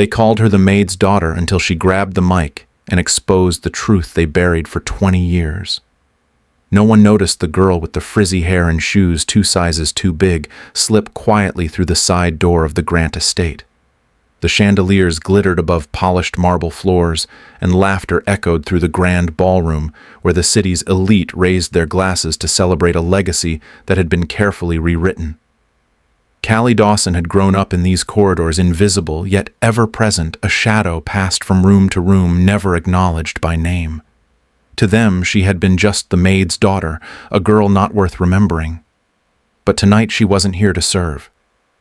They called her the maid's daughter until she grabbed the mic and exposed the truth they buried for 20 years. No one noticed the girl with the frizzy hair and shoes 2 sizes too big slip quietly through the side door of the Grant estate. The chandeliers glittered above polished marble floors, and laughter echoed through the grand ballroom where the city's elite raised their glasses to celebrate a legacy that had been carefully rewritten. Callie Dawson had grown up in these corridors, invisible yet ever-present, a shadow passed from room to room, never acknowledged by name. To them, she had been just the maid's daughter, a girl not worth remembering. But tonight she wasn't here to serve.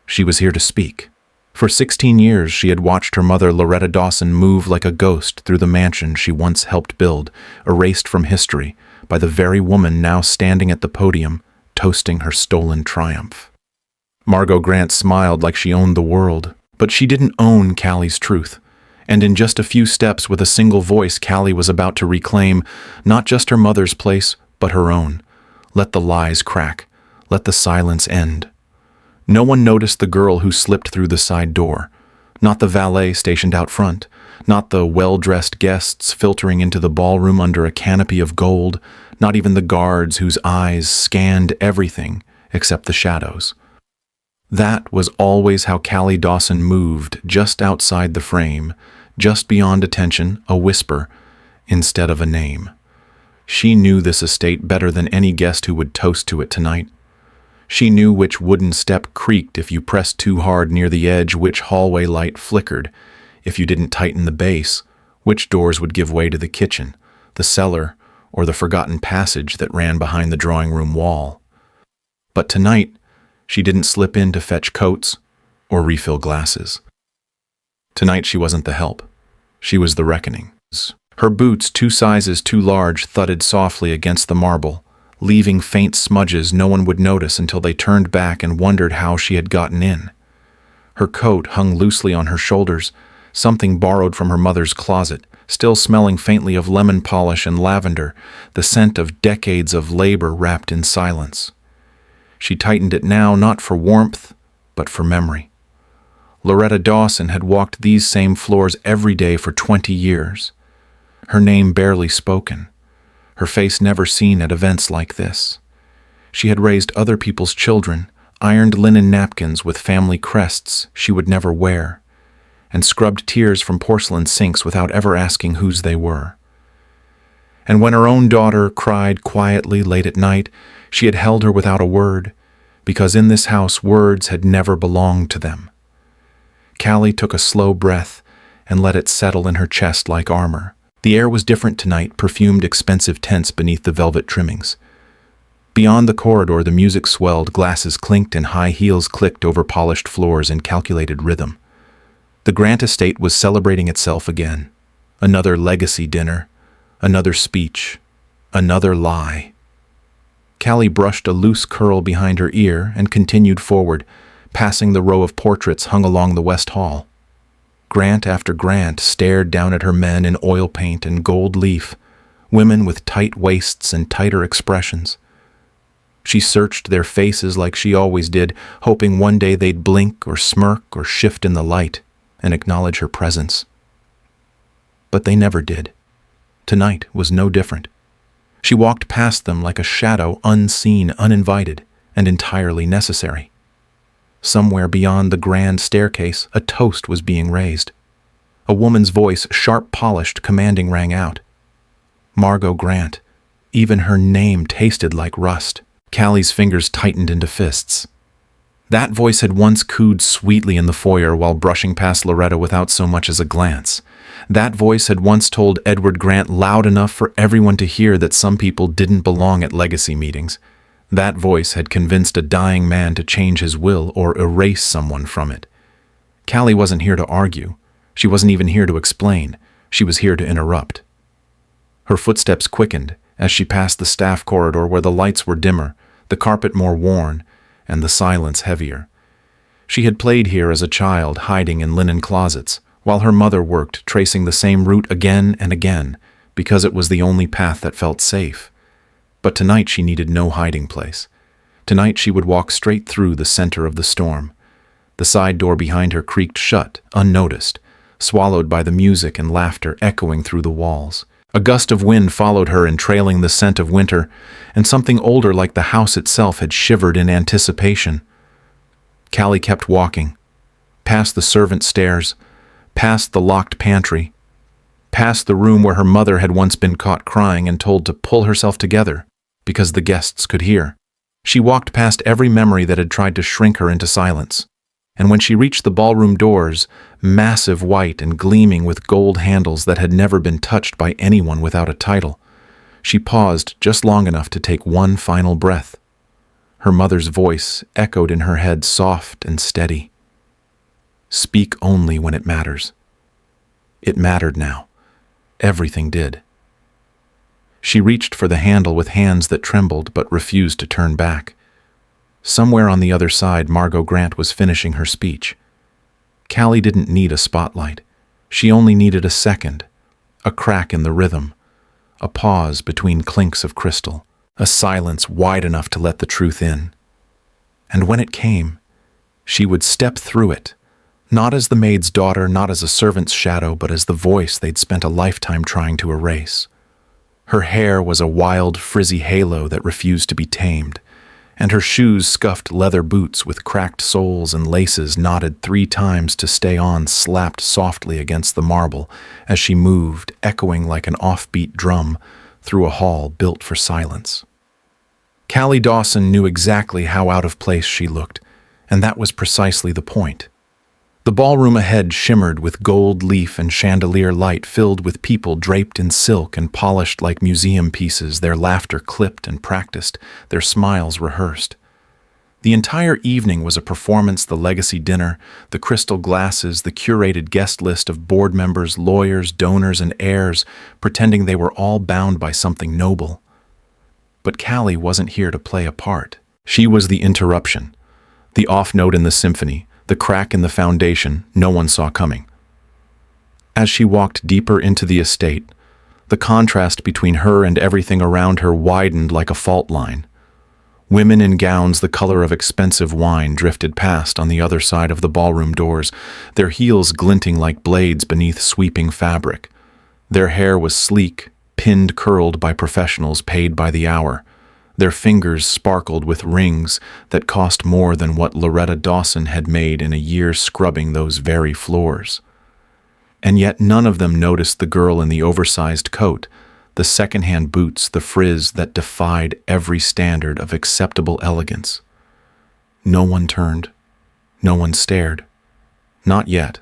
She was here to speak. For 16 years, she had watched her mother, Loretta Dawson, move like a ghost through the mansion she once helped build, erased from history by the very woman now standing at the podium, toasting her stolen triumph. Margot Grant smiled like she owned the world, but she didn't own Callie's truth. And in just a few steps, with a single voice, Callie was about to reclaim not just her mother's place, but her own. Let the lies crack. Let the silence end. No one noticed the girl who slipped through the side door. Not the valet stationed out front. Not the well-dressed guests filtering into the ballroom under a canopy of gold. Not even the guards whose eyes scanned everything except the shadows. That was always how Callie Dawson moved, just outside the frame, just beyond attention, a whisper, instead of a name. She knew this estate better than any guest who would toast to it tonight. She knew which wooden step creaked if you pressed too hard near the edge, which hallway light flickered if you didn't tighten the base, which doors would give way to the kitchen, the cellar, or the forgotten passage that ran behind the drawing room wall. But tonight, she didn't slip in to fetch coats or refill glasses. Tonight she wasn't the help. She was the reckoning. Her boots, 2 sizes too large, thudded softly against the marble, leaving faint smudges no one would notice until they turned back and wondered how she had gotten in. Her coat hung loosely on her shoulders, something borrowed from her mother's closet, still smelling faintly of lemon polish and lavender, the scent of decades of labor wrapped in silence. She tightened it now, not for warmth, but for memory. Loretta Dawson had walked these same floors every day for 20 years. Her name barely spoken. Her face never seen at events like this. She had raised other people's children, ironed linen napkins with family crests she would never wear, and scrubbed tears from porcelain sinks without ever asking whose they were. And when her own daughter cried quietly late at night, she had held her without a word, because in this house words had never belonged to them. Callie took a slow breath and let it settle in her chest like armor. The air was different tonight, perfumed expensive tents beneath the velvet trimmings. Beyond the corridor, the music swelled, glasses clinked, and high heels clicked over polished floors in calculated rhythm. The Grant estate was celebrating itself again. Another legacy dinner, another speech, another lie. Callie brushed a loose curl behind her ear and continued forward, passing the row of portraits hung along the west hall. Grant after Grant stared down at her, men in oil paint and gold leaf, women with tight waists and tighter expressions. She searched their faces like she always did, hoping one day they'd blink or smirk or shift in the light and acknowledge her presence. But they never did. Tonight was no different. She walked past them like a shadow, unseen, uninvited, and entirely necessary. Somewhere beyond the grand staircase, a toast was being raised. A woman's voice, sharp-polished, commanding, rang out. Margot Grant. Even her name tasted like rust. Callie's fingers tightened into fists. That voice had once cooed sweetly in the foyer while brushing past Loretta without so much as a glance. That voice had once told Edward Grant loud enough for everyone to hear that some people didn't belong at legacy meetings. That voice had convinced a dying man to change his will or erase someone from it. Callie wasn't here to argue. She wasn't even here to explain. She was here to interrupt. Her footsteps quickened as she passed the staff corridor where the lights were dimmer, the carpet more worn, and the silence heavier. She had played here as a child, hiding in linen closets, while her mother worked, tracing the same route again and again, because it was the only path that felt safe. But tonight she needed no hiding place. Tonight she would walk straight through the center of the storm. The side door behind her creaked shut, unnoticed, swallowed by the music and laughter echoing through the walls. A gust of wind followed her in trailing the scent of winter, and something older like the house itself had shivered in anticipation. Callie kept walking, past the servants' stairs, past the locked pantry, past the room where her mother had once been caught crying and told to pull herself together because the guests could hear. She walked past every memory that had tried to shrink her into silence, and when she reached the ballroom doors, massive white and gleaming with gold handles that had never been touched by anyone without a title, she paused just long enough to take one final breath. Her mother's voice echoed in her head, soft and steady. "Speak only when it matters." It mattered now. Everything did. She reached for the handle with hands that trembled but refused to turn back. Somewhere on the other side, Margot Grant was finishing her speech. Callie didn't need a spotlight. She only needed a second, a crack in the rhythm, a pause between clinks of crystal, a silence wide enough to let the truth in. And when it came, she would step through it, not as the maid's daughter, not as a servant's shadow, but as the voice they'd spent a lifetime trying to erase. Her hair was a wild, frizzy halo that refused to be tamed, and her shoes scuffed leather boots with cracked soles and laces knotted 3 times to stay on slapped softly against the marble as she moved, echoing like an offbeat drum, through a hall built for silence. Callie Dawson knew exactly how out of place she looked, and that was precisely the point. The ballroom ahead shimmered with gold leaf and chandelier light filled with people draped in silk and polished like museum pieces, their laughter clipped and practiced, their smiles rehearsed. The entire evening was a performance: the legacy dinner, the crystal glasses, the curated guest list of board members, lawyers, donors, and heirs, pretending they were all bound by something noble. But Callie wasn't here to play a part. She was the interruption, the off note in the symphony, the crack in the foundation no one saw coming. As she walked deeper into the estate, the contrast between her and everything around her widened like a fault line. Women in gowns the color of expensive wine drifted past on the other side of the ballroom doors, their heels glinting like blades beneath sweeping fabric. Their hair was sleek, pinned curled by professionals paid by the hour. Their fingers sparkled with rings that cost more than what Loretta Dawson had made in a year scrubbing those very floors. And yet none of them noticed the girl in the oversized coat, the secondhand boots, the frizz that defied every standard of acceptable elegance. No one turned. No one stared. Not yet.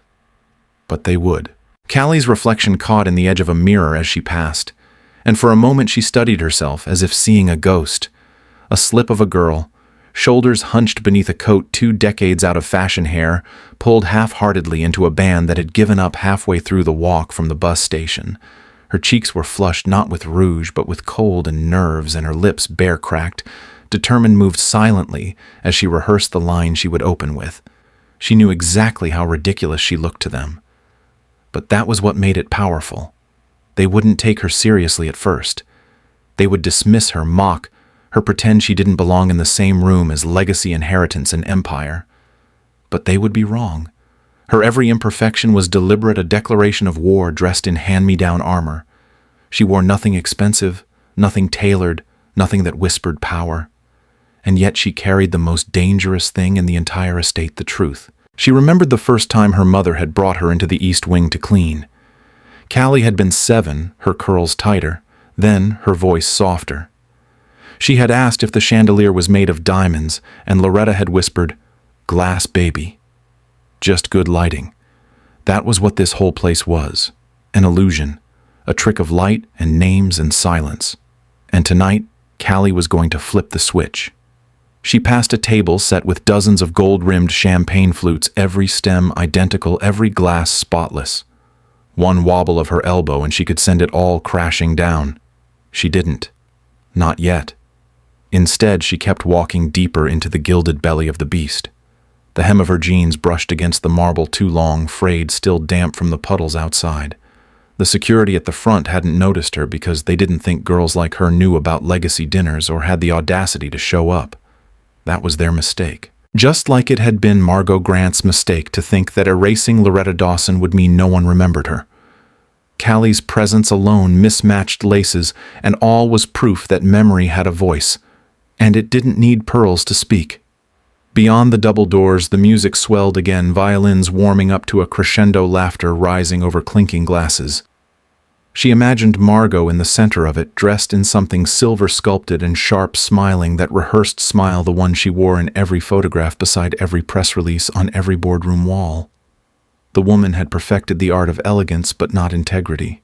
But they would. Callie's reflection caught in the edge of a mirror as she passed, and for a moment she studied herself as if seeing a ghost. A slip of a girl, shoulders hunched beneath a coat 2 decades out of fashion hair, pulled half-heartedly into a band that had given up halfway through the walk from the bus station. Her cheeks were flushed not with rouge but with cold and nerves, and her lips bare-cracked. Determined moved silently as she rehearsed the line she would open with. She knew exactly how ridiculous she looked to them. But that was what made it powerful. They wouldn't take her seriously at first. They would dismiss her, mock her, pretend she didn't belong in the same room as legacy, inheritance, and empire. But they would be wrong. Her every imperfection was deliberate, a declaration of war dressed in hand-me-down armor. She wore nothing expensive, nothing tailored, nothing that whispered power. And yet she carried the most dangerous thing in the entire estate, the truth. She remembered the first time her mother had brought her into the East Wing to clean. Callie had been 7, her curls tighter, then her voice softer. She had asked if the chandelier was made of diamonds, and Loretta had whispered, "Glass, baby. Just good lighting." That was what this whole place was, an illusion, a trick of light and names and silence. And tonight, Callie was going to flip the switch. She passed a table set with dozens of gold-rimmed champagne flutes, every stem identical, every glass spotless. One wobble of her elbow and she could send it all crashing down. She didn't. Not yet. Instead, she kept walking deeper into the gilded belly of the beast. The hem of her jeans brushed against the marble too long, frayed, still damp from the puddles outside. The security at the front hadn't noticed her because they didn't think girls like her knew about legacy dinners or had the audacity to show up. That was their mistake. Just like it had been Margot Grant's mistake to think that erasing Loretta Dawson would mean no one remembered her. Callie's presence alone mismatched laces, and all was proof that memory had a voice, and it didn't need pearls to speak. Beyond the double doors, the music swelled again, violins warming up to a crescendo, laughter rising over clinking glasses. She imagined Margot in the center of it, dressed in something silver-sculpted and sharp, smiling that rehearsed smile, the one she wore in every photograph, beside every press release, on every boardroom wall. The woman had perfected the art of elegance, but not integrity.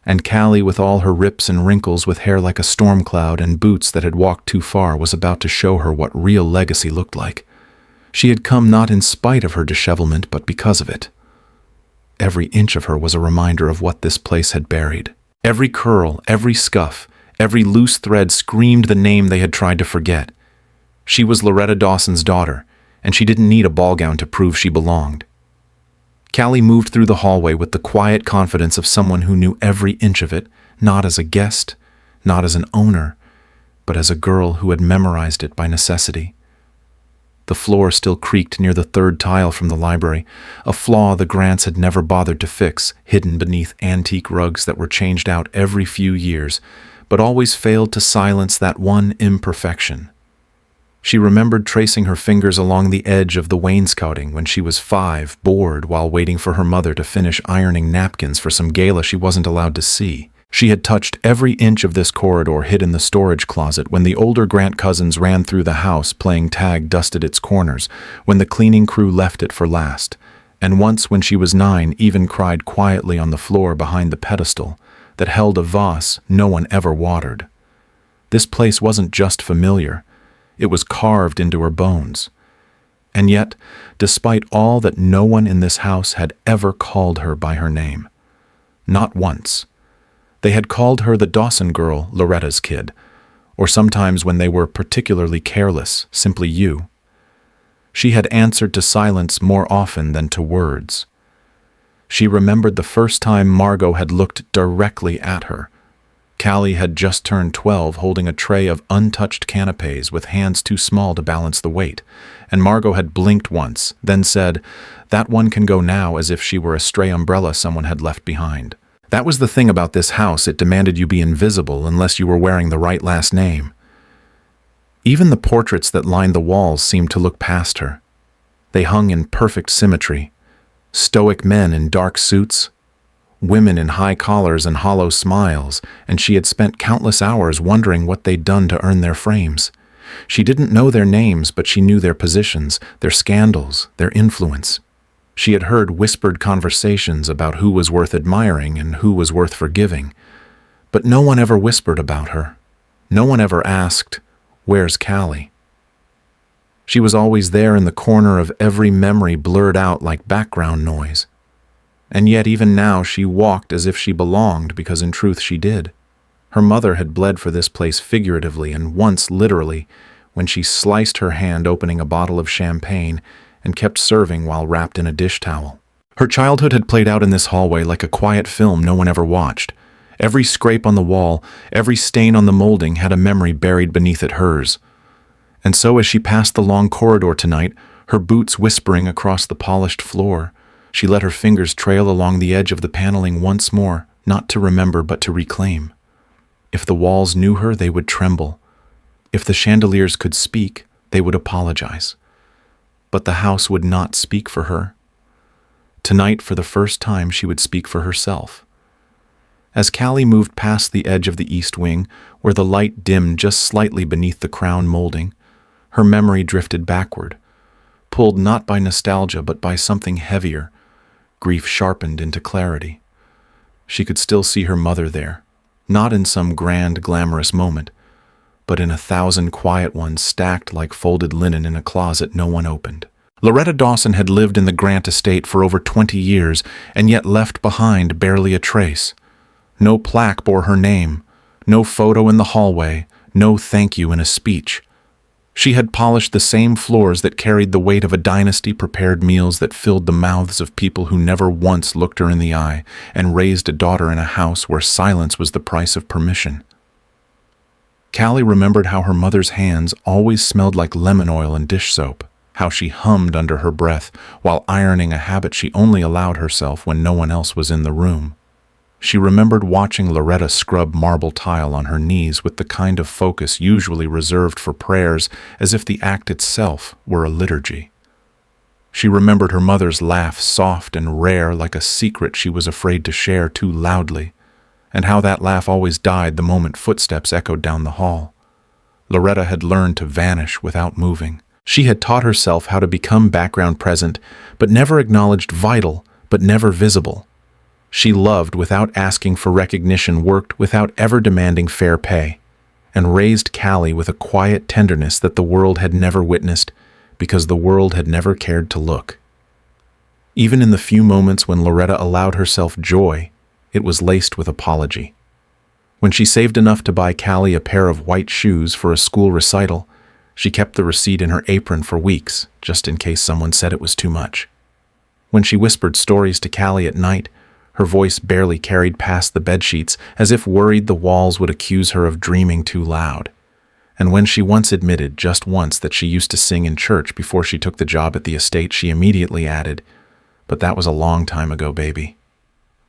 And Callie, with all her rips and wrinkles, with hair like a storm cloud and boots that had walked too far, was about to show her what real legacy looked like. She had come not in spite of her dishevelment, but because of it. Every inch of her was a reminder of what this place had buried. Every curl, every scuff, every loose thread screamed the name they had tried to forget. She was Loretta Dawson's daughter, and she didn't need a ball gown to prove she belonged. Callie moved through the hallway with the quiet confidence of someone who knew every inch of it, not as a guest, not as an owner, but as a girl who had memorized it by necessity. The floor still creaked near the third tile from the library, a flaw the Grants had never bothered to fix, hidden beneath antique rugs that were changed out every few years, but always failed to silence that one imperfection. She remembered tracing her fingers along the edge of the wainscoting when she was 5, bored while waiting for her mother to finish ironing napkins for some gala she wasn't allowed to see. She had touched every inch of this corridor hid in the storage closet when the older Grant cousins ran through the house playing tag, dusted its corners, when the cleaning crew left it for last, and once when she was 9 even cried quietly on the floor behind the pedestal that held a vase no one ever watered. This place wasn't just familiar, it was carved into her bones. And yet, despite all that, no one in this house had ever called her by her name. Not once. They had called her the Dawson girl, Loretta's kid, or sometimes when they were particularly careless, simply you. She had answered to silence more often than to words. She remembered the first time Margot had looked directly at her. Callie had just turned 12, holding a tray of untouched canapes with hands too small to balance the weight, and Margot had blinked once, then said, "That one can go now," as if she were a stray umbrella someone had left behind. That was the thing about this house, it demanded you be invisible unless you were wearing the right last name. Even the portraits that lined the walls seemed to look past her. They hung in perfect symmetry. Stoic men in dark suits, women in high collars and hollow smiles, and she had spent countless hours wondering what they'd done to earn their frames. She didn't know their names, but she knew their positions, their scandals, their influence. She had heard whispered conversations about who was worth admiring and who was worth forgiving. But no one ever whispered about her. No one ever asked, "Where's Callie?" She was always there in the corner of every memory, blurred out like background noise. And yet even now she walked as if she belonged, because in truth she did. Her mother had bled for this place figuratively and once literally, when she sliced her hand opening a bottle of champagne and kept serving while wrapped in a dish towel. Her childhood had played out in this hallway like a quiet film no one ever watched. Every scrape on the wall, every stain on the molding had a memory buried beneath it, hers. And so as she passed the long corridor tonight, her boots whispering across the polished floor, she let her fingers trail along the edge of the paneling once more, not to remember but to reclaim. If the walls knew her, they would tremble. If the chandeliers could speak, they would apologize. But the house would not speak for her. Tonight, for the first time, she would speak for herself. As Callie moved past the edge of the east wing, where the light dimmed just slightly beneath the crown molding, her memory drifted backward, pulled not by nostalgia but by something heavier. Grief sharpened into clarity. She could still see her mother there, not in some grand, glamorous moment, but in 1,000 quiet ones stacked like folded linen in a closet no one opened. Loretta Dawson had lived in the Grant estate for over 20 years, and yet left behind barely a trace. No plaque bore her name, no photo in the hallway, no thank you in a speech. She had polished the same floors that carried the weight of a dynasty, prepared meals that filled the mouths of people who never once looked her in the eye, and raised a daughter in a house where silence was the price of permission. Callie remembered how her mother's hands always smelled like lemon oil and dish soap. how she hummed under her breath while ironing a habit she only allowed herself when no one else was in the room. She remembered watching Loretta scrub marble tile on her knees with the kind of focus usually reserved for prayers, as if the act itself were a liturgy. She remembered her mother's laugh, soft and rare like a secret she was afraid to share too loudly, and how that laugh always died the moment footsteps echoed down the hall. Loretta had learned to vanish without moving. She had taught herself how to become background present, but never acknowledged, vital, but never visible. She loved without asking for recognition, worked without ever demanding fair pay, and raised Callie with a quiet tenderness that the world had never witnessed, because the world had never cared to look. Even in the few moments when Loretta allowed herself joy, it was laced with apology. When she saved enough to buy Callie a pair of white shoes for a school recital, she kept the receipt in her apron for weeks, just in case someone said it was too much. When she whispered stories to Callie at night, her voice barely carried past the bedsheets, as if worried the walls would accuse her of dreaming too loud. And when she once admitted, just once, that she used to sing in church before she took the job at the estate, she immediately added, "But that was a long time ago, baby.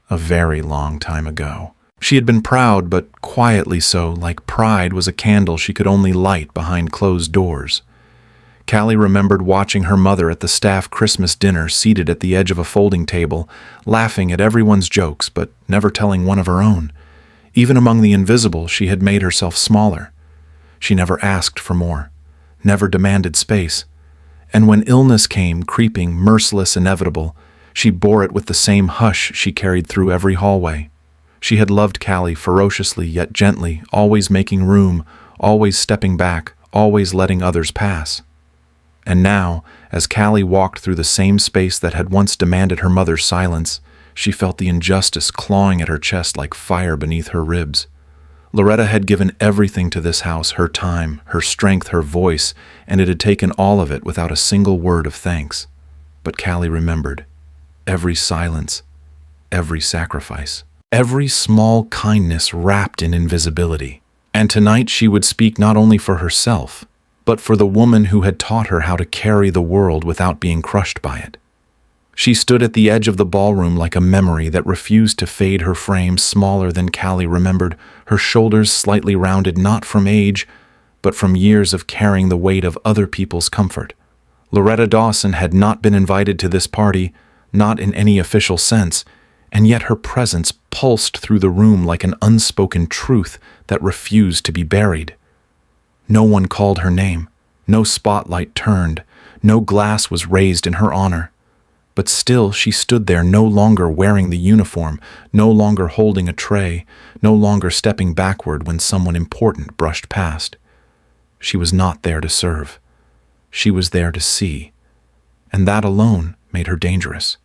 A very long time ago." She had been proud, but quietly so, like pride was a candle she could only light behind closed doors. Callie remembered watching her mother at the staff Christmas dinner, seated at the edge of a folding table, laughing at everyone's jokes, but never telling one of her own. Even among the invisible, she had made herself smaller. She never asked for more, never demanded space. And when illness came, creeping, merciless, inevitable, she bore it with the same hush she carried through every hallway. She had loved Callie ferociously yet gently, always making room, always stepping back, always letting others pass. And now, as Callie walked through the same space that had once demanded her mother's silence, she felt the injustice clawing at her chest like fire beneath her ribs. Loretta had given everything to this house, her time, her strength, her voice, and it had taken all of it without a single word of thanks. But Callie remembered. Every silence, every sacrifice, every small kindness wrapped in invisibility. And tonight she would speak not only for herself, but for the woman who had taught her how to carry the world without being crushed by it. She stood at the edge of the ballroom like a memory that refused to fade, her frame smaller than Callie remembered, her shoulders slightly rounded not from age, but from years of carrying the weight of other people's comfort. Loretta Dawson had not been invited to this party, not in any official sense, and yet her presence pulsed through the room like an unspoken truth that refused to be buried. No one called her name, no spotlight turned, no glass was raised in her honor. But still she stood there, no longer wearing the uniform, no longer holding a tray, no longer stepping backward when someone important brushed past. She was not there to serve. She was there to see, and that alone made her dangerous.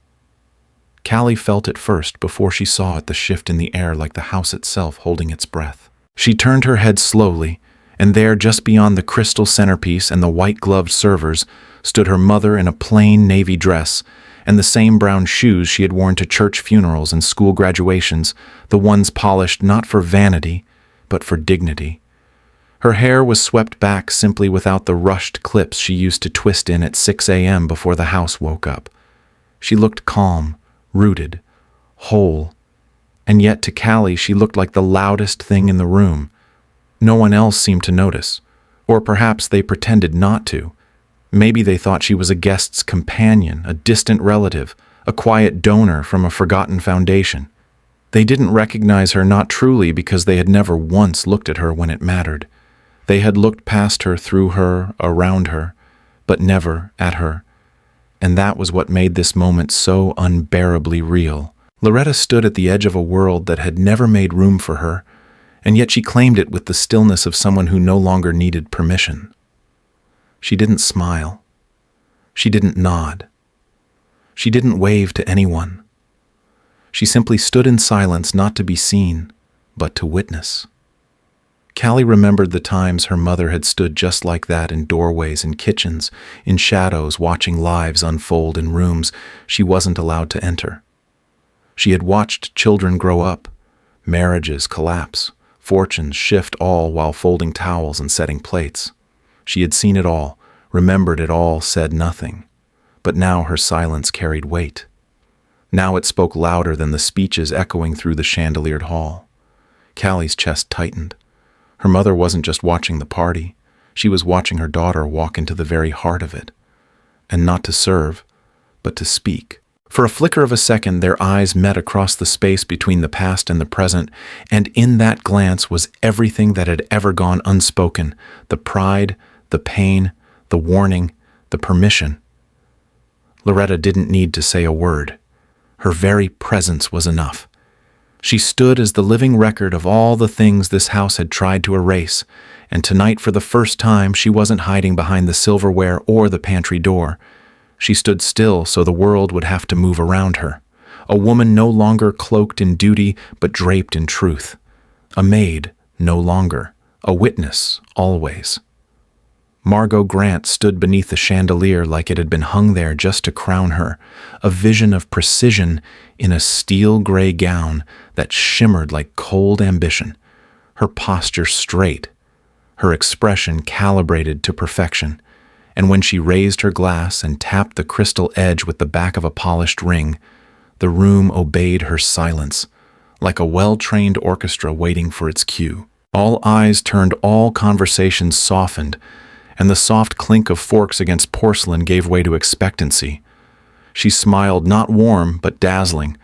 Callie felt it first before she saw it, the shift in the air like the house itself holding its breath. She turned her head slowly, and there, just beyond the crystal centerpiece and the white-gloved servers, stood her mother in a plain navy dress, and the same brown shoes she had worn to church funerals and school graduations, the ones polished not for vanity, but for dignity. Her hair was swept back simply without the rushed clips she used to twist in at 6 a.m. before the house woke up. She looked calm, rooted, whole, and yet to Callie she looked like the loudest thing in the room. No one else seemed to notice, or perhaps they pretended not to. Maybe they thought she was a guest's companion, a distant relative, a quiet donor from a forgotten foundation. They didn't recognize her, not truly because they had never once looked at her when it mattered. They had looked past her, through her, around her, but never at her. And that was what made this moment so unbearably real. Loretta stood at the edge of a world that had never made room for her, and yet she claimed it with the stillness of someone who no longer needed permission. She didn't smile. She didn't nod. She didn't wave to anyone. She simply stood in silence, not to be seen, but to witness. Callie remembered the times her mother had stood just like that in doorways, in kitchens, in shadows, watching lives unfold in rooms she wasn't allowed to enter. She had watched children grow up, marriages collapse, fortunes shift, all while folding towels and setting plates. She had seen it all, remembered it all, said nothing. But now her silence carried weight. Now it spoke louder than the speeches echoing through the chandeliered hall. Callie's chest tightened. Her mother wasn't just watching the party. She was watching her daughter walk into the very heart of it. And not to serve, but to speak. For a flicker of a second, their eyes met across the space between the past and the present, and in that glance was everything that had ever gone unspoken: the pride, the pain, the warning, the permission. Loretta didn't need to say a word. Her very presence was enough. She stood as the living record of all the things this house had tried to erase, and tonight, for the first time, she wasn't hiding behind the silverware or the pantry door. She stood still so the world would have to move around her. A woman no longer cloaked in duty, but draped in truth. A maid, no longer. A witness, always. Margot Grant stood beneath the chandelier like it had been hung there just to crown her, a vision of precision in a steel-gray gown that shimmered like cold ambition, her posture straight, her expression calibrated to perfection. And when she raised her glass and tapped the crystal edge with the back of a polished ring, the room obeyed her silence, like a well-trained orchestra waiting for its cue. All eyes turned, all conversations softened, and the soft clink of forks against porcelain gave way to expectancy. She smiled, not warm, but dazzling,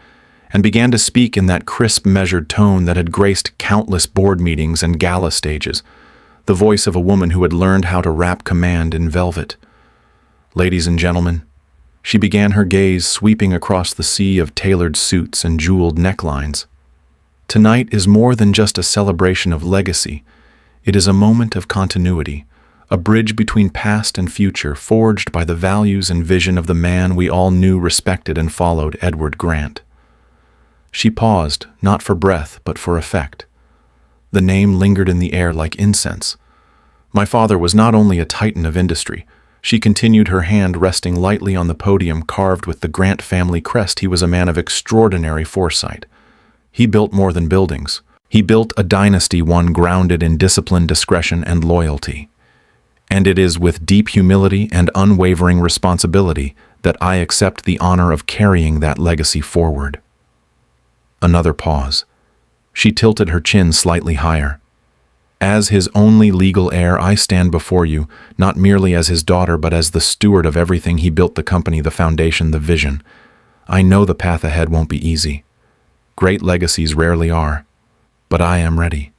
and began to speak in that crisp, measured tone that had graced countless board meetings and gala stages, the voice of a woman who had learned how to wrap command in velvet. Ladies and gentlemen, she began, her gaze sweeping across the sea of tailored suits and jeweled necklines. Tonight is more than just a celebration of legacy. It is a moment of continuity, a bridge between past and future forged by the values and vision of the man we all knew, respected, and followed, Edward Grant. She paused, not for breath, but for effect. The name lingered in the air like incense. My father was not only a titan of industry. She continued, her hand resting lightly on the podium carved with the Grant family crest. He was a man of extraordinary foresight. He built more than buildings. He built a dynasty, one grounded in discipline, discretion, and loyalty. And it is with deep humility and unwavering responsibility that I accept the honor of carrying that legacy forward. Another pause. She tilted her chin slightly higher. As his only legal heir, I stand before you, not merely as his daughter, but as the steward of everything he built: the company, the foundation, the vision. I know the path ahead won't be easy. Great legacies rarely are. But I am ready,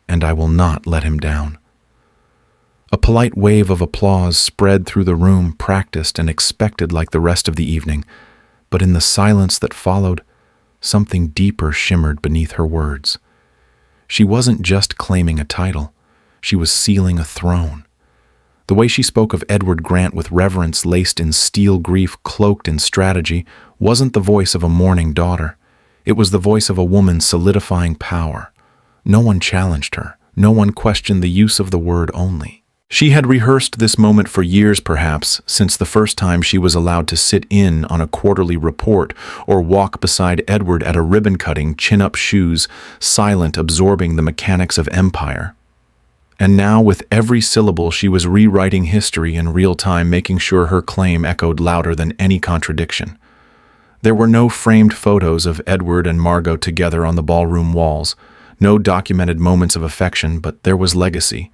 and I will not let him down. A polite wave of applause spread through the room, practiced and expected like the rest of the evening, but in the silence that followed, something deeper shimmered beneath her words. She wasn't just claiming a title, she was sealing a throne. The way she spoke of Edward Grant with reverence laced in steel grief, cloaked in strategy, wasn't the voice of a mourning daughter. It was the voice of a woman solidifying power. No one challenged her. No one questioned the use of the word only. She had rehearsed this moment for years, perhaps, since the first time she was allowed to sit in on a quarterly report or walk beside Edward at a ribbon-cutting, chin-up shoes, silent, absorbing the mechanics of empire. And now, with every syllable, she was rewriting history in real time, making sure her claim echoed louder than any contradiction. There were no framed photos of Edward and Margot together on the ballroom walls, no documented moments of affection, but there was legacy.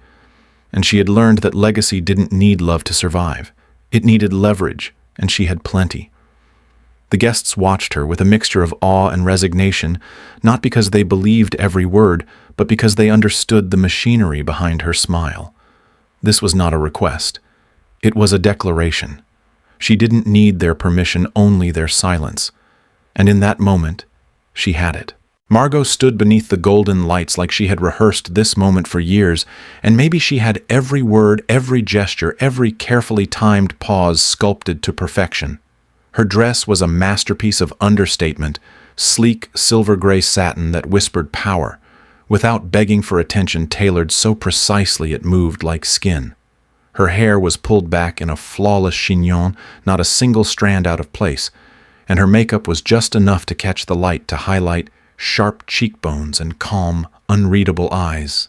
And she had learned that legacy didn't need love to survive. It needed leverage, and she had plenty. The guests watched her with a mixture of awe and resignation, not because they believed every word, but because they understood the machinery behind her smile. This was not a request. It was a declaration. She didn't need their permission, only their silence. And in that moment, she had it. Margot stood beneath the golden lights like she had rehearsed this moment for years, and maybe she had every word, every gesture, every carefully timed pause sculpted to perfection. Her dress was a masterpiece of understatement, sleek silver-gray satin that whispered power, without begging for attention, tailored so precisely it moved like skin. Her hair was pulled back in a flawless chignon, not a single strand out of place, and her makeup was just enough to catch the light, to highlight sharp cheekbones and calm, unreadable eyes.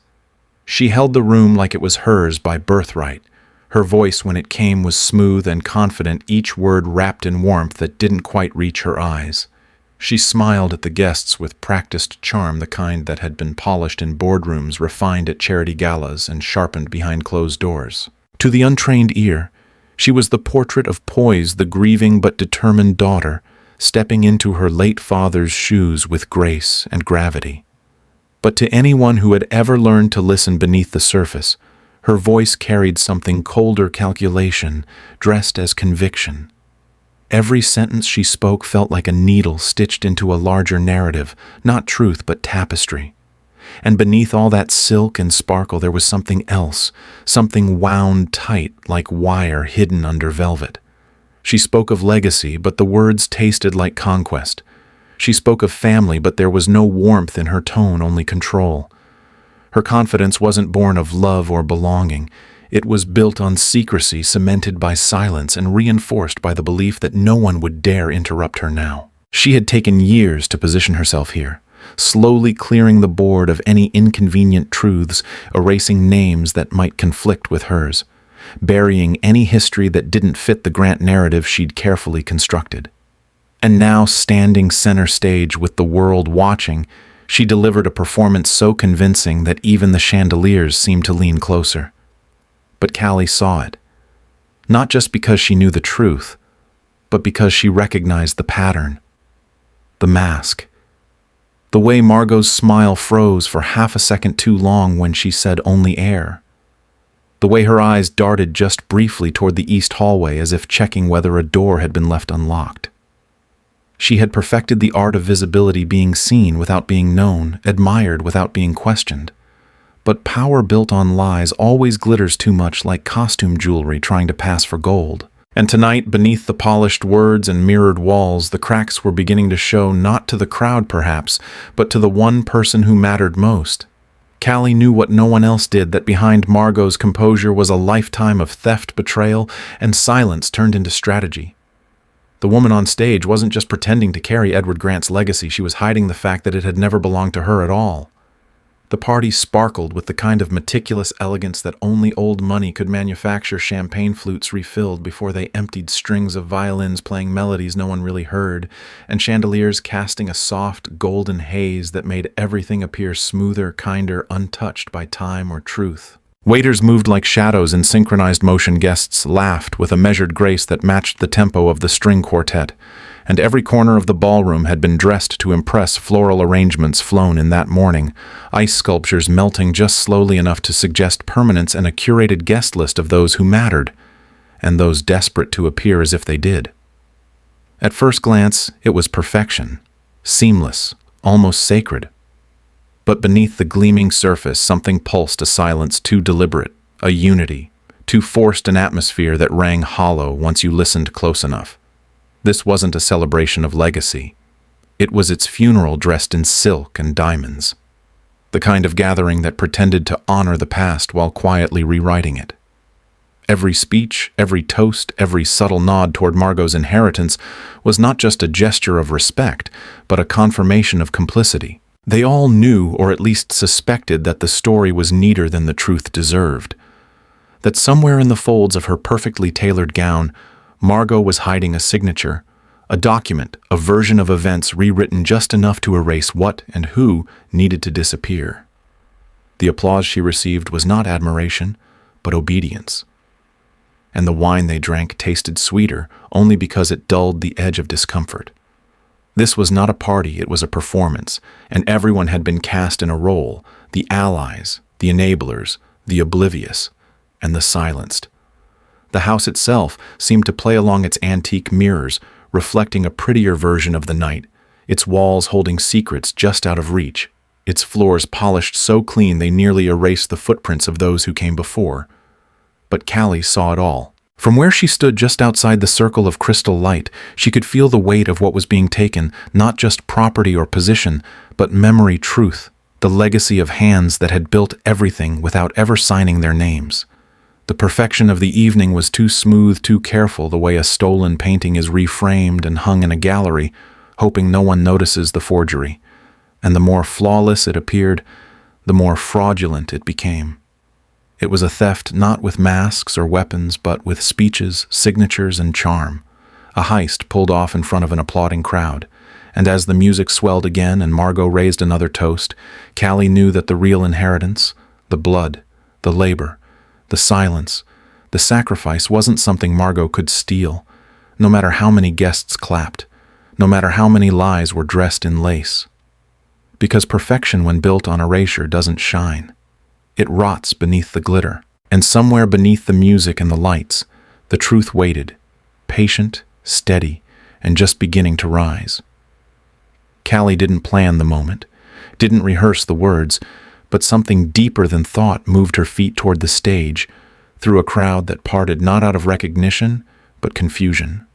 She held the room like it was hers by birthright, Her voice, when it came, was smooth and confident, each word wrapped in warmth that didn't quite reach her eyes. She smiled at the guests with practiced charm, the kind that had been polished in boardrooms, refined at charity galas, and sharpened behind closed doors. To the untrained ear, she was the portrait of poise, the grieving but determined daughter, stepping into her late father's shoes with grace and gravity. But to anyone who had ever learned to listen beneath the surface, her voice carried something colder: calculation, dressed as conviction. Every sentence she spoke felt like a needle stitched into a larger narrative, not truth but tapestry. And beneath all that silk and sparkle there was something else, something wound tight like wire hidden under velvet. She spoke of legacy, but the words tasted like conquest. She spoke of family, but there was no warmth in her tone, only control. Her confidence wasn't born of love or belonging. It was built on secrecy, cemented by silence, and reinforced by the belief that no one would dare interrupt her now. She had taken years to position herself here, slowly clearing the board of any inconvenient truths, erasing names that might conflict with hers, burying any history that didn't fit the Grant narrative she'd carefully constructed. And now, standing center stage with the world watching, she delivered a performance so convincing that even the chandeliers seemed to lean closer. But Callie saw it, not just because she knew the truth, but because she recognized the pattern, the mask. The way Margot's smile froze for half a second too long when she said only air. The way her eyes darted just briefly toward the east hallway as if checking whether a door had been left unlocked. She had perfected the art of visibility, being seen without being known, admired without being questioned. But power built on lies always glitters too much, like costume jewelry trying to pass for gold. And tonight, beneath the polished words and mirrored walls, the cracks were beginning to show, not to the crowd perhaps, but to the one person who mattered most. Callie knew what no one else did, that behind Margot's composure was a lifetime of theft, betrayal, and silence turned into strategy. The woman on stage wasn't just pretending to carry Edward Grant's legacy, she was hiding the fact that it had never belonged to her at all. The party sparkled with the kind of meticulous elegance that only old money could manufacture, champagne flutes refilled before they emptied, strings of violins playing melodies no one really heard, and chandeliers casting a soft, golden haze that made everything appear smoother, kinder, untouched by time or truth. Waiters moved like shadows in synchronized motion, guests laughed with a measured grace that matched the tempo of the string quartet, and every corner of the ballroom had been dressed to impress, floral arrangements flown in that morning, ice sculptures melting just slowly enough to suggest permanence, and a curated guest list of those who mattered, and those desperate to appear as if they did. At first glance, it was perfection, seamless, almost sacred. But beneath the gleaming surface, something pulsed, a silence too deliberate, a unity, too forced, an atmosphere that rang hollow once you listened close enough. This wasn't a celebration of legacy. It was its funeral dressed in silk and diamonds. The kind of gathering that pretended to honor the past while quietly rewriting it. Every speech, every toast, every subtle nod toward Margot's inheritance was not just a gesture of respect, but a confirmation of complicity. They all knew, or at least suspected, that the story was neater than the truth deserved. That somewhere in the folds of her perfectly tailored gown, Margot was hiding a signature, a document, a version of events rewritten just enough to erase what and who needed to disappear. The applause she received was not admiration, but obedience. And the wine they drank tasted sweeter only because it dulled the edge of discomfort. This was not a party, it was a performance, and everyone had been cast in a role: the allies, the enablers, the oblivious, and the silenced. The house itself seemed to play along its antique mirrors, reflecting a prettier version of the night, its walls holding secrets just out of reach, its floors polished so clean they nearly erased the footprints of those who came before. But Callie saw it all. From where she stood just outside the circle of crystal light, she could feel the weight of what was being taken, not just property or position, but memory, truth, the legacy of hands that had built everything without ever signing their names. The perfection of the evening was too smooth, too careful, the way a stolen painting is reframed and hung in a gallery, hoping no one notices the forgery. And the more flawless it appeared, the more fraudulent it became. It was a theft not with masks or weapons, but with speeches, signatures, and charm. A heist pulled off in front of an applauding crowd, and as the music swelled again and Margot raised another toast, Callie knew that the real inheritance, the blood, the labor, the silence, the sacrifice wasn't something Margot could steal, no matter how many guests clapped, no matter how many lies were dressed in lace. Because perfection when built on erasure doesn't shine. It rots beneath the glitter, and somewhere beneath the music and the lights, the truth waited, patient, steady, and just beginning to rise. Callie didn't plan the moment, didn't rehearse the words, but something deeper than thought moved her feet toward the stage, through a crowd that parted not out of recognition, but confusion.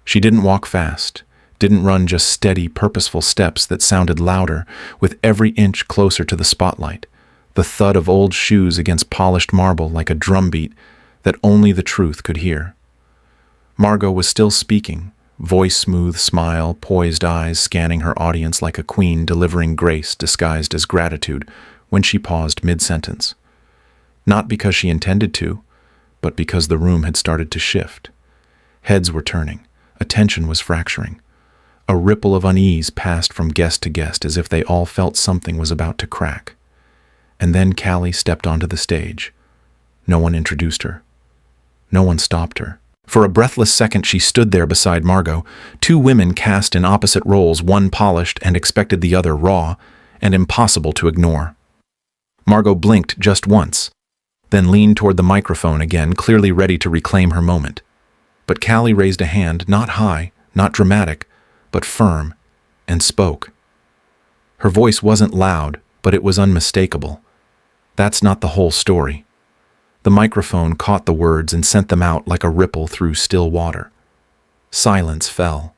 She didn't walk fast, didn't run just steady, purposeful steps that sounded louder, with every inch closer to the spotlight, the thud of old shoes against polished marble like a drumbeat that only the truth could hear. Margot was still speaking, voice smooth, smile, poised eyes scanning her audience like a queen delivering grace disguised as gratitude, when she paused mid-sentence. Not because she intended to, but because the room had started to shift. Heads were turning, attention was fracturing. A ripple of unease passed from guest to guest as if they all felt something was about to crack. And then Callie stepped onto the stage. No one introduced her. No one stopped her. For a breathless second she stood there beside Margot, two women cast in opposite roles, one polished and expected the other raw, and impossible to ignore. Margot blinked just once, then leaned toward the microphone again, clearly ready to reclaim her moment. But Callie raised a hand, not high, not dramatic, but firm, and spoke. Her voice wasn't loud, but it was unmistakable. That's not the whole story. The microphone caught the words and sent them out like a ripple through still water. Silence fell.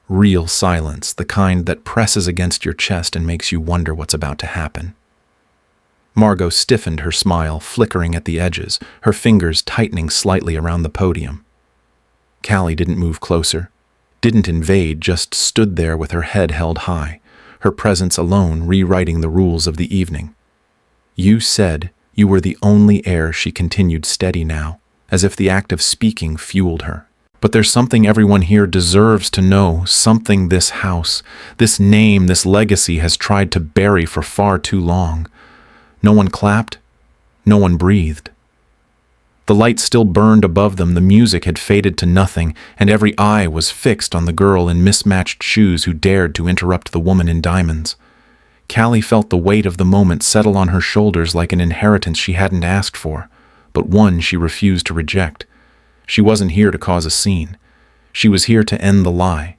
Real silence, the kind that presses against your chest and makes you wonder what's about to happen. Margot stiffened, her smile flickering at the edges, her fingers tightening slightly around the podium. Callie didn't move closer, didn't invade, just stood there with her head held high, her presence alone rewriting the rules of the evening. You said you were the only heir, she continued, steady now, as if the act of speaking fueled her. But there's something everyone here deserves to know, something this house, this name, this legacy has tried to bury for far too long. No one clapped, no one breathed. The light still burned above them, the music had faded to nothing, and every eye was fixed on the girl in mismatched shoes who dared to interrupt the woman in diamonds. Callie felt the weight of the moment settle on her shoulders like an inheritance she hadn't asked for, but one she refused to reject. She wasn't here to cause a scene. She was here to end the lie.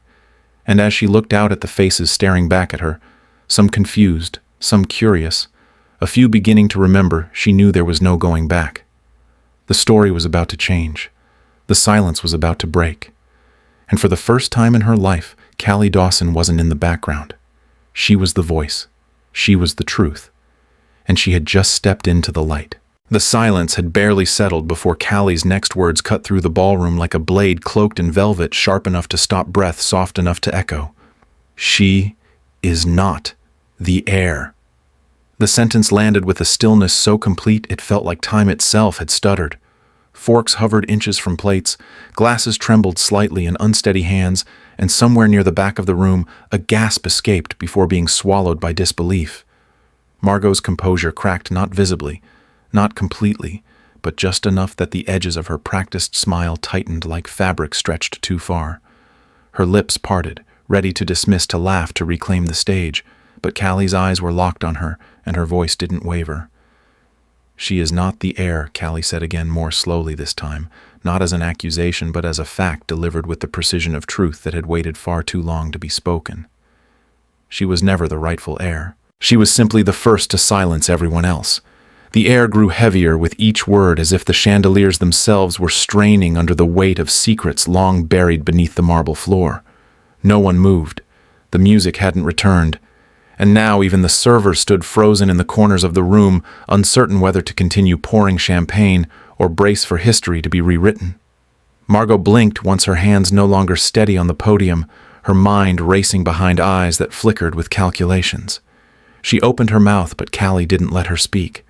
And as she looked out at the faces staring back at her, some confused, some curious, a few beginning to remember, she knew there was no going back. The story was about to change. The silence was about to break. And for the first time in her life, Callie Dawson wasn't in the background. She was the voice. She was the truth. And she had just stepped into the light. The silence had barely settled before Callie's next words cut through the ballroom like a blade cloaked in velvet, sharp enough to stop breath, soft enough to echo. She is not the heir. The sentence landed with a stillness so complete it felt like time itself had stuttered. Forks hovered inches from plates, glasses trembled slightly in unsteady hands, and somewhere near the back of the room, a gasp escaped before being swallowed by disbelief. Margot's composure cracked not visibly, not completely, but just enough that the edges of her practiced smile tightened like fabric stretched too far. Her lips parted, ready to dismiss, to laugh, to reclaim the stage, but Callie's eyes were locked on her, and her voice didn't waver. She is not the heir, Callie said again, more slowly this time, not as an accusation but as a fact delivered with the precision of truth that had waited far too long to be spoken. She was never the rightful heir. She was simply the first to silence everyone else. The air grew heavier with each word, as if the chandeliers themselves were straining under the weight of secrets long buried beneath the marble floor. No one moved. The music hadn't returned. And now even the servers stood frozen in the corners of the room, uncertain whether to continue pouring champagne or brace for history to be rewritten. Margot blinked once, her hands no longer steady on the podium, her mind racing behind eyes that flickered with calculations. She opened her mouth, but Callie didn't let her speak.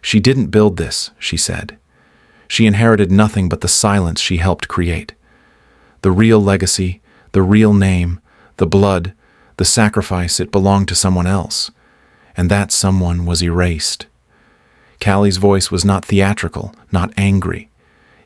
She didn't build this, she said. She inherited nothing but the silence she helped create. The real legacy, the real name, the blood, the sacrifice, it belonged to someone else. And that someone was erased. Callie's voice was not theatrical, not angry.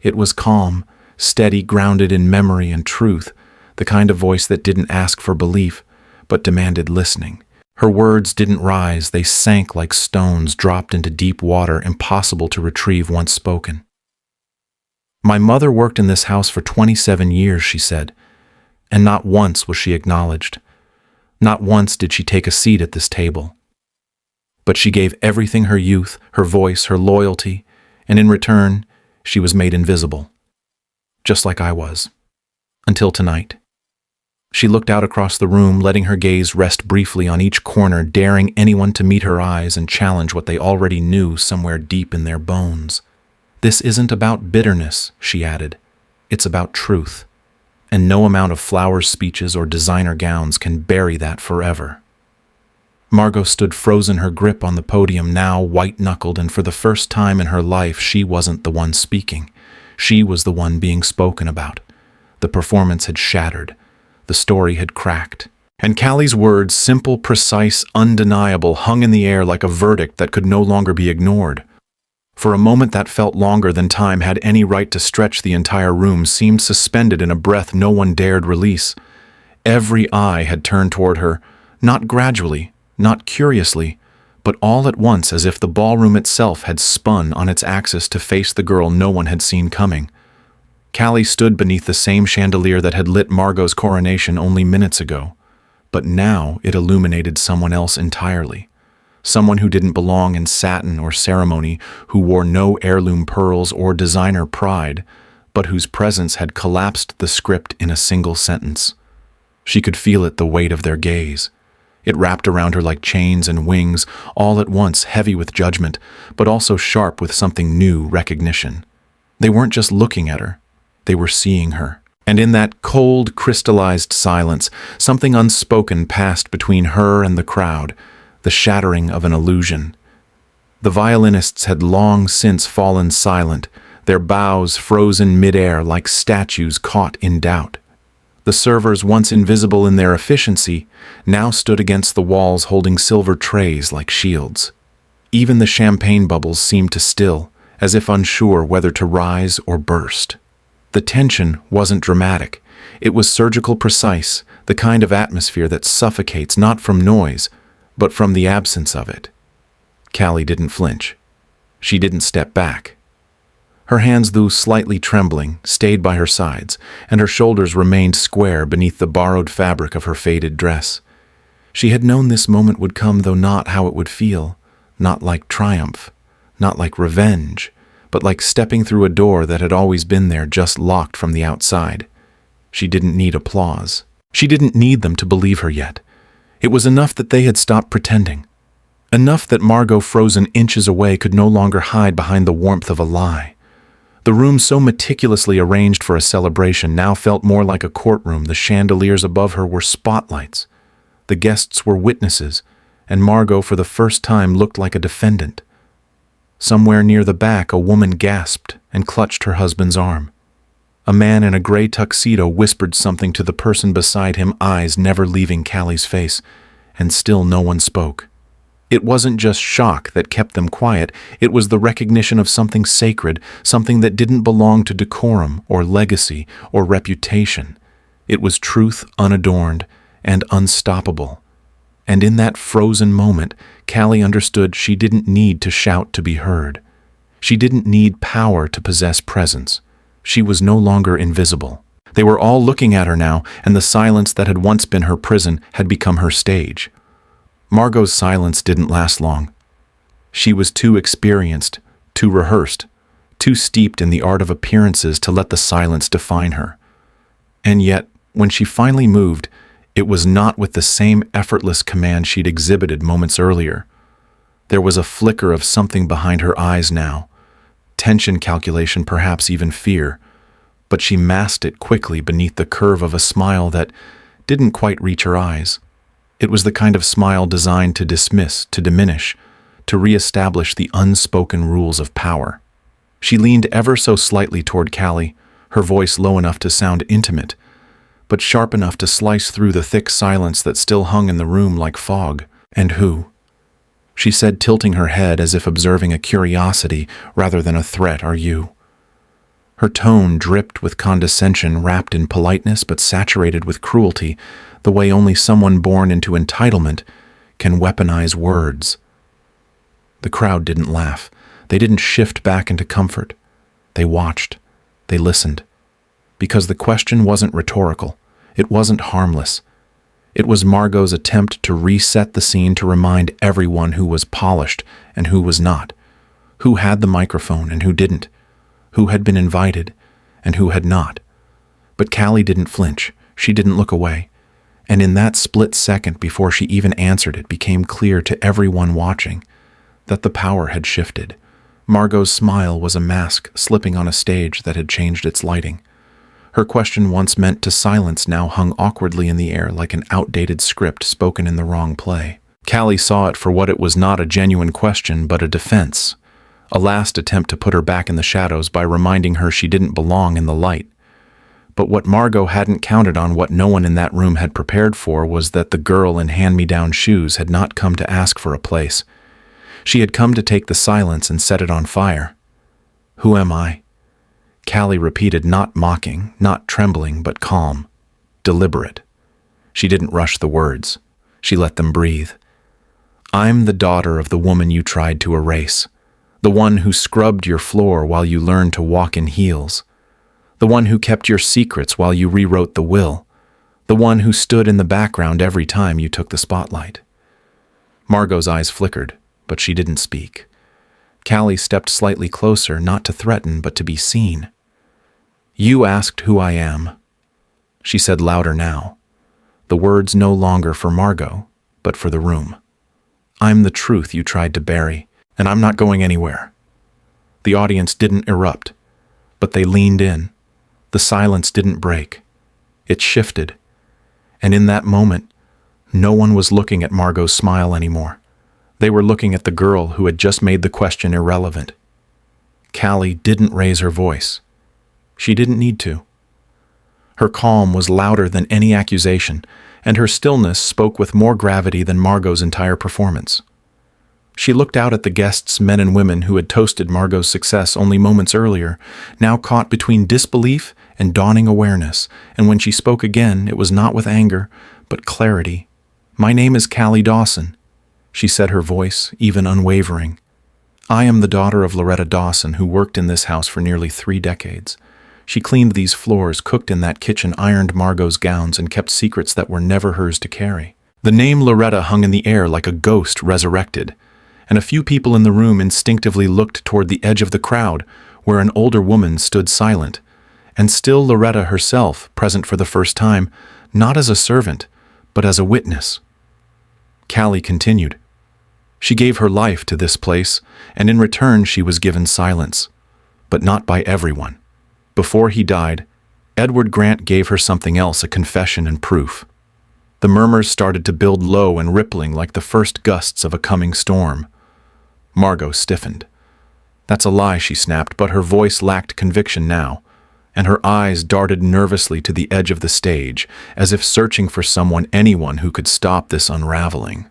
It was calm, steady, grounded in memory and truth, the kind of voice that didn't ask for belief, but demanded listening. Her words didn't rise, they sank like stones dropped into deep water, impossible to retrieve once spoken. My mother worked in this house for 27 years, she said, and not once was she acknowledged. Not once did she take a seat at this table. But she gave everything, her youth, her voice, her loyalty, and in return, she was made invisible. Just like I was. Until tonight. She looked out across the room, letting her gaze rest briefly on each corner, daring anyone to meet her eyes and challenge what they already knew somewhere deep in their bones. This isn't about bitterness, she added. It's about truth. And no amount of flowers, speeches, or designer gowns can bury that forever. Margot stood frozen, her grip on the podium now white-knuckled, and for the first time in her life, she wasn't the one speaking. She was the one being spoken about. The performance had shattered. The story had cracked. And Callie's words, simple, precise, undeniable, hung in the air like a verdict that could no longer be ignored. For a moment that felt longer than time had any right to stretch, the entire room seemed suspended in a breath no one dared release. Every eye had turned toward her, not gradually, not curiously, but all at once, as if the ballroom itself had spun on its axis to face the girl no one had seen coming. Callie stood beneath the same chandelier that had lit Margot's coronation only minutes ago, but now it illuminated someone else entirely. Someone who didn't belong in satin or ceremony, who wore no heirloom pearls or designer pride, but whose presence had collapsed the script in a single sentence. She could feel it, the weight of their gaze. It wrapped around her like chains and wings, all at once heavy with judgment, but also sharp with something new, recognition. They weren't just looking at her. They were seeing her. And in that cold, crystallized silence, something unspoken passed between her and the crowd, the shattering of an illusion. The violinists had long since fallen silent, their bows frozen midair like statues caught in doubt. The servers, once invisible in their efficiency, now stood against the walls holding silver trays like shields. Even the champagne bubbles seemed to still, as if unsure whether to rise or burst. The tension wasn't dramatic. It was surgical precise, the kind of atmosphere that suffocates not from noise, but from the absence of it. Callie didn't flinch. She didn't step back. Her hands, though slightly trembling, stayed by her sides, and her shoulders remained square beneath the borrowed fabric of her faded dress. She had known this moment would come, though not how it would feel, not like triumph, not like revenge, but like stepping through a door that had always been there, just locked from the outside. She didn't need applause. She didn't need them to believe her yet. It was enough that they had stopped pretending. Enough that Margot, frozen inches away, could no longer hide behind the warmth of a lie. The room, so meticulously arranged for a celebration, now felt more like a courtroom. The chandeliers above her were spotlights. The guests were witnesses, and Margot, for the first time, looked like a defendant. Somewhere near the back, a woman gasped and clutched her husband's arm. A man in a gray tuxedo whispered something to the person beside him, eyes never leaving Callie's face, and still no one spoke. It wasn't just shock that kept them quiet, it was the recognition of something sacred, something that didn't belong to decorum or legacy or reputation. It was truth unadorned and unstoppable. And in that frozen moment, Callie understood she didn't need to shout to be heard. She didn't need power to possess presence. She was no longer invisible. They were all looking at her now, and the silence that had once been her prison had become her stage. Margot's silence didn't last long. She was too experienced, too rehearsed, too steeped in the art of appearances to let the silence define her. And yet, when she finally moved, it was not with the same effortless command she'd exhibited moments earlier. There was a flicker of something behind her eyes now. Tension, calculation, perhaps even fear. But she masked it quickly beneath the curve of a smile that didn't quite reach her eyes. It was the kind of smile designed to dismiss, to diminish, to re-establish the unspoken rules of power. She leaned ever so slightly toward Callie, her voice low enough to sound intimate, but sharp enough to slice through the thick silence that still hung in the room like fog. "And who?" she said, tilting her head as if observing a curiosity rather than a threat. "Are you?" Her tone dripped with condescension wrapped in politeness but saturated with cruelty, the way only someone born into entitlement can weaponize words. The crowd didn't laugh. They didn't shift back into comfort. They watched. They listened. Because the question wasn't rhetorical. It wasn't harmless. It was Margot's attempt to reset the scene, to remind everyone who was polished and who was not, who had the microphone and who didn't, who had been invited and who had not. But Callie didn't flinch. She didn't look away. And in that split second before she even answered, it became clear to everyone watching that the power had shifted. Margot's smile was a mask slipping on a stage that had changed its lighting. Her question, once meant to silence, now hung awkwardly in the air like an outdated script spoken in the wrong play. Callie saw it for what it was: not a genuine question, but a defense. A last attempt to put her back in the shadows by reminding her she didn't belong in the light. But what Margot hadn't counted on, what no one in that room had prepared for, was that the girl in hand-me-down shoes had not come to ask for a place. She had come to take the silence and set it on fire. "Who am I?" Callie repeated, not mocking, not trembling, but calm, deliberate. She didn't rush the words. She let them breathe. "I'm the daughter of the woman you tried to erase, the one who scrubbed your floor while you learned to walk in heels, the one who kept your secrets while you rewrote the will, the one who stood in the background every time you took the spotlight." Margot's eyes flickered, but she didn't speak. Callie stepped slightly closer, not to threaten, but to be seen. "You asked who I am," she said louder now, the words no longer for Margot, but for the room. "I'm the truth you tried to bury, and I'm not going anywhere." The audience didn't erupt, but they leaned in. The silence didn't break. It shifted. And in that moment, no one was looking at Margot's smile anymore. They were looking at the girl who had just made the question irrelevant. Callie didn't raise her voice. She didn't need to. Her calm was louder than any accusation, and her stillness spoke with more gravity than Margot's entire performance. She looked out at the guests, men and women who had toasted Margot's success only moments earlier, now caught between disbelief and dawning awareness, and when she spoke again, it was not with anger, but clarity. "My name is Callie Dawson," she said, her voice even unwavering. "I am the daughter of Loretta Dawson, who worked in this house for nearly 3 decades. She cleaned these floors, cooked in that kitchen, ironed Margot's gowns, and kept secrets that were never hers to carry." The name Loretta hung in the air like a ghost resurrected, and a few people in the room instinctively looked toward the edge of the crowd, where an older woman stood silent, and still Loretta herself, present for the first time, not as a servant, but as a witness. Callie continued. She gave her life to this place, and in return she was given silence, but not by everyone. Before he died, Edward Grant gave her something else, a confession and proof. The murmurs started to build low and rippling like the first gusts of a coming storm. Margot stiffened. "That's a lie," she snapped, but her voice lacked conviction now, and her eyes darted nervously to the edge of the stage, as if searching for someone, anyone who could stop this unraveling.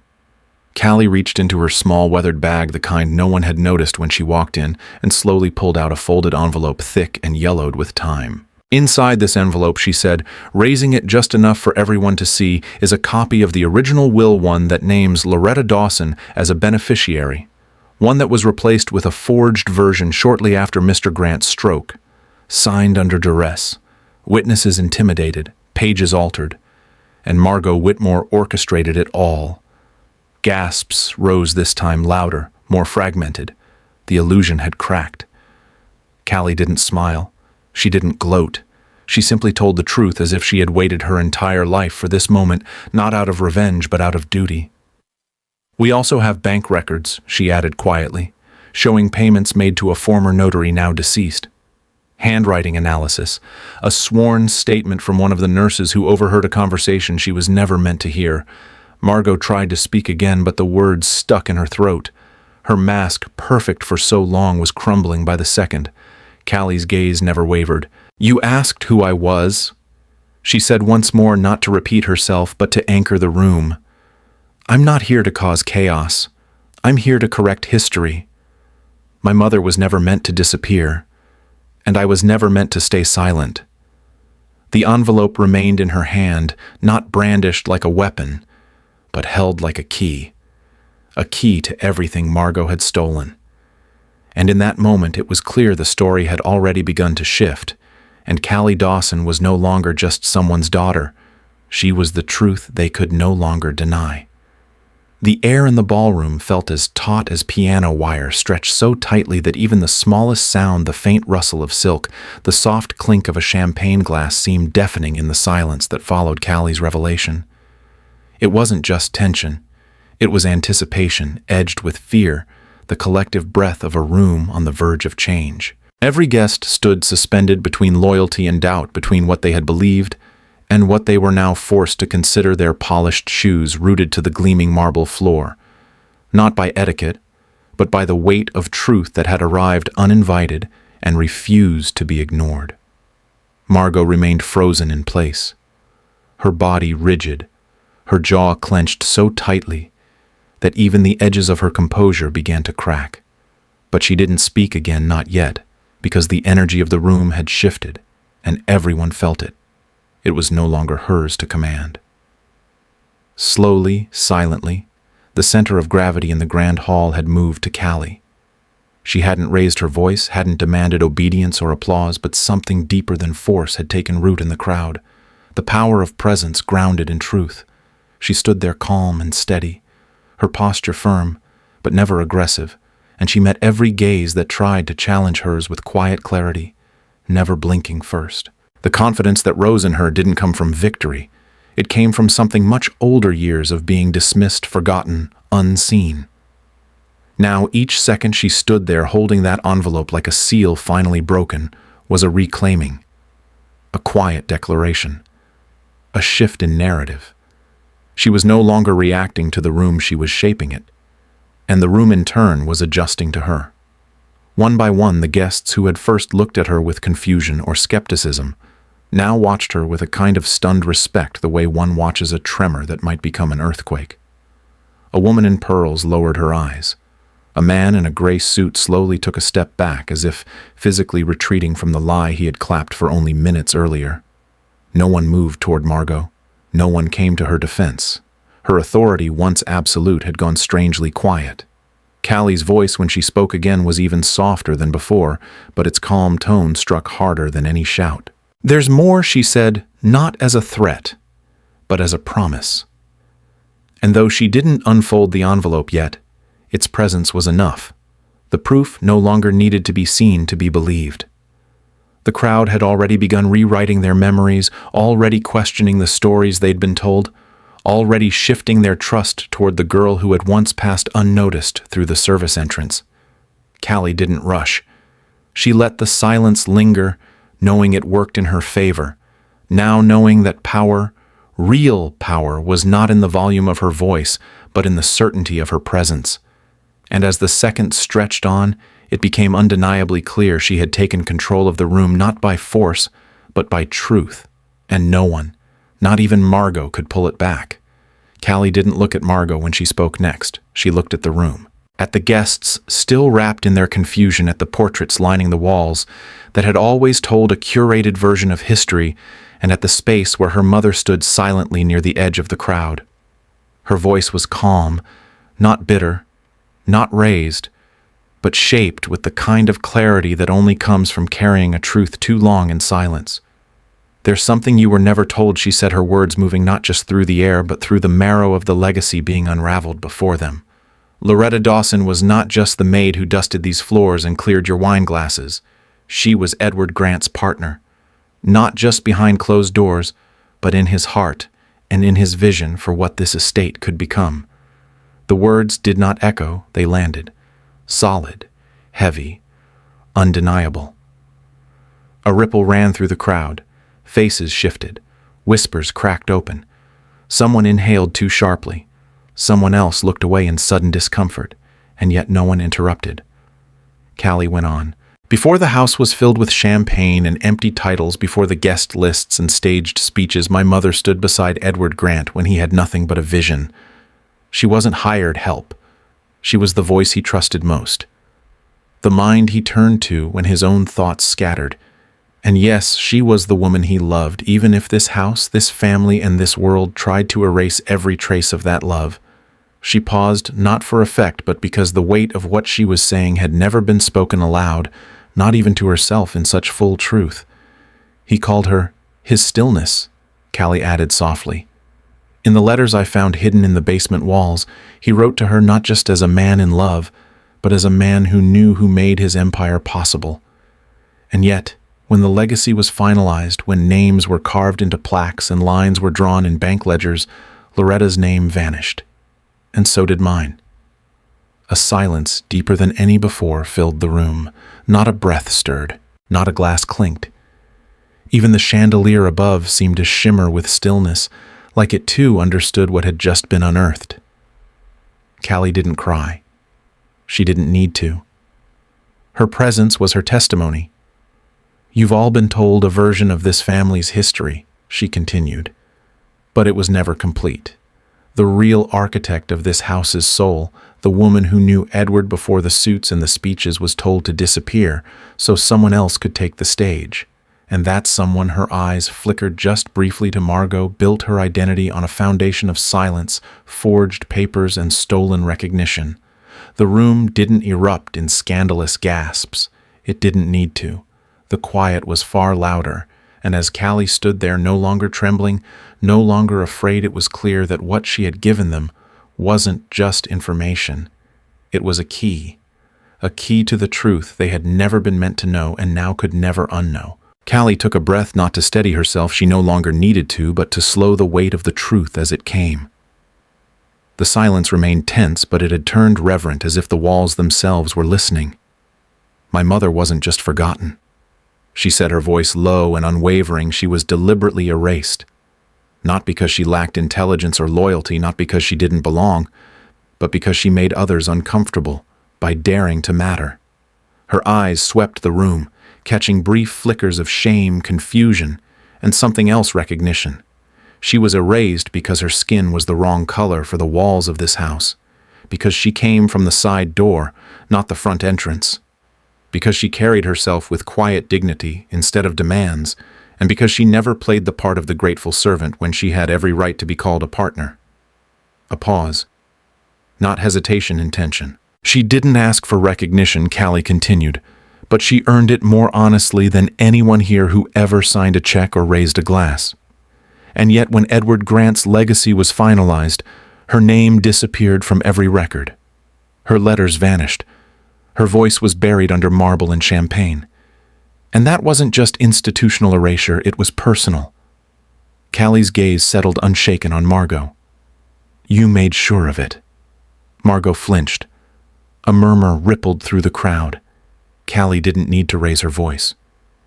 Callie reached into her small weathered bag, the kind no one had noticed when she walked in, and slowly pulled out a folded envelope thick and yellowed with time. "Inside this envelope," she said, raising it just enough for everyone to see, "is a copy of the original will, one that names Loretta Dawson as a beneficiary, one that was replaced with a forged version shortly after Mr. Grant's stroke. Signed under duress, witnesses intimidated, pages altered, and Margot Whitmore orchestrated it all." Gasps rose this time, louder, more fragmented. The illusion had cracked. Callie didn't smile. She didn't gloat. She simply told the truth as if she had waited her entire life for this moment, not out of revenge but out of duty. "We also have bank records," she added quietly, showing payments made to a former notary now deceased. Handwriting analysis, a sworn statement from one of the nurses who overheard a conversation she was never meant to hear. Margot tried to speak again, but the words stuck in her throat. Her mask, perfect for so long, was crumbling by the second. Callie's gaze never wavered. "You asked who I was," she said once more, not to repeat herself, but to anchor the room. "I'm not here to cause chaos. I'm here to correct history. My mother was never meant to disappear, and I was never meant to stay silent." The envelope remained in her hand, not brandished like a weapon, but held like a key to everything Margot had stolen. And in that moment it was clear the story had already begun to shift, and Callie Dawson was no longer just someone's daughter. She was the truth they could no longer deny. The air in the ballroom felt as taut as piano wire, stretched so tightly that even the smallest sound, the faint rustle of silk, the soft clink of a champagne glass, seemed deafening in the silence that followed Callie's revelation. It wasn't just tension. It was anticipation, edged with fear, the collective breath of a room on the verge of change. Every guest stood suspended between loyalty and doubt, between what they had believed and what they were now forced to consider, their polished shoes rooted to the gleaming marble floor, not by etiquette, but by the weight of truth that had arrived uninvited and refused to be ignored. Margot remained frozen in place, her body rigid, her jaw clenched so tightly that even the edges of her composure began to crack. But she didn't speak again, not yet, because the energy of the room had shifted, and everyone felt it. It was no longer hers to command. Slowly, silently, the center of gravity in the grand hall had moved to Callie. She hadn't raised her voice, hadn't demanded obedience or applause, but something deeper than force had taken root in the crowd, the power of presence grounded in truth. She stood there calm and steady, her posture firm, but never aggressive, and she met every gaze that tried to challenge hers with quiet clarity, never blinking first. The confidence that rose in her didn't come from victory. It came from something much older, years of being dismissed, forgotten, unseen. Now, each second she stood there holding that envelope like a seal finally broken was a reclaiming, a quiet declaration, a shift in narrative. She was no longer reacting to the room, she was shaping it, and the room in turn was adjusting to her. One by one, the guests who had first looked at her with confusion or skepticism now watched her with a kind of stunned respect, the way one watches a tremor that might become an earthquake. A woman in pearls lowered her eyes. A man in a gray suit slowly took a step back, as if physically retreating from the lie he had clapped for only minutes earlier. No one moved toward Margot. No one came to her defense. Her authority, once absolute, had gone strangely quiet. Callie's voice, when she spoke again, was even softer than before, but its calm tone struck harder than any shout. "There's more," she said, not as a threat, but as a promise. And though she didn't unfold the envelope yet, its presence was enough. The proof no longer needed to be seen to be believed. The crowd had already begun rewriting their memories, already questioning the stories they'd been told, already shifting their trust toward the girl who had once passed unnoticed through the service entrance. Callie didn't rush. She let the silence linger, knowing it worked in her favor, now knowing that power, real power, was not in the volume of her voice, but in the certainty of her presence. And as the seconds stretched on, it became undeniably clear she had taken control of the room, not by force, but by truth, and no one, not even Margot, could pull it back. Callie didn't look at Margot when she spoke next. She looked at the room, at the guests still wrapped in their confusion, at the portraits lining the walls that had always told a curated version of history, and at the space where her mother stood silently near the edge of the crowd. Her voice was calm, not bitter, not raised, but shaped with the kind of clarity that only comes from carrying a truth too long in silence. "There's something you were never told," she said, her words moving not just through the air, but through the marrow of the legacy being unraveled before them. Loretta Dawson was not just the maid who dusted these floors and cleared your wine glasses. She was Edward Grant's partner, not just behind closed doors, but in his heart and in his vision for what this estate could become. The words did not echo, they landed. Solid, heavy, undeniable. A ripple ran through the crowd. Faces shifted. Whispers cracked open. Someone inhaled too sharply. Someone else looked away in sudden discomfort. and yet no one interrupted. Callie went on. Before the house was filled with champagne and empty titles, before the guest lists and staged speeches, my mother stood beside Edward Grant when he had nothing but a vision. She wasn't hired help. She was the voice he trusted most. The mind he turned to when his own thoughts scattered. And yes, she was the woman he loved, even if this house, this family, and this world tried to erase every trace of that love. She paused, not for effect, but because the weight of what she was saying had never been spoken aloud, not even to herself in such full truth. He called her his stillness, Callie added softly. In the letters I found hidden in the basement walls, he wrote to her not just as a man in love, but as a man who knew who made his empire possible. And yet, when the legacy was finalized, when names were carved into plaques and lines were drawn in bank ledgers, Loretta's name vanished. And so did mine. A silence deeper than any before filled the room. Not a breath stirred, not a glass clinked. Even the chandelier above seemed to shimmer with stillness, like it too understood what had just been unearthed. Callie didn't cry. She didn't need to. Her presence was her testimony. You've all been told a version of this family's history, she continued, but it was never complete. The real architect of this house's soul, the woman who knew Edward before the suits and the speeches, was told to disappear so someone else could take the stage. And that someone, her eyes flickered just briefly to Margot, built her identity on a foundation of silence, forged papers, and stolen recognition. The room didn't erupt in scandalous gasps. It didn't need to. The quiet was far louder, and as Callie stood there, no longer trembling, no longer afraid, it was clear that what she had given them wasn't just information. It was a key to the truth they had never been meant to know and now could never unknow. Callie took a breath, not to steady herself, she no longer needed to, but to slow the weight of the truth as it came. The silence remained tense, but it had turned reverent, as if the walls themselves were listening. My mother wasn't just forgotten. She said, her voice low and unwavering. She was deliberately erased. Not because she lacked intelligence or loyalty, not because she didn't belong, but because she made others uncomfortable by daring to matter. Her eyes swept the room, catching brief flickers of shame, confusion, and something else, recognition. She was erased because her skin was the wrong color for the walls of this house, because she came from the side door, not the front entrance, because she carried herself with quiet dignity instead of demands, and because she never played the part of the grateful servant when she had every right to be called a partner. A pause. Not hesitation, intention. She didn't ask for recognition, Callie continued, but she earned it more honestly than anyone here who ever signed a check or raised a glass. And yet when Edward Grant's legacy was finalized, her name disappeared from every record. Her letters vanished. Her voice was buried under marble and champagne. And that wasn't just institutional erasure, it was personal. Callie's gaze settled unshaken on Margot. You made sure of it. Margot flinched. A murmur rippled through the crowd. Callie didn't need to raise her voice.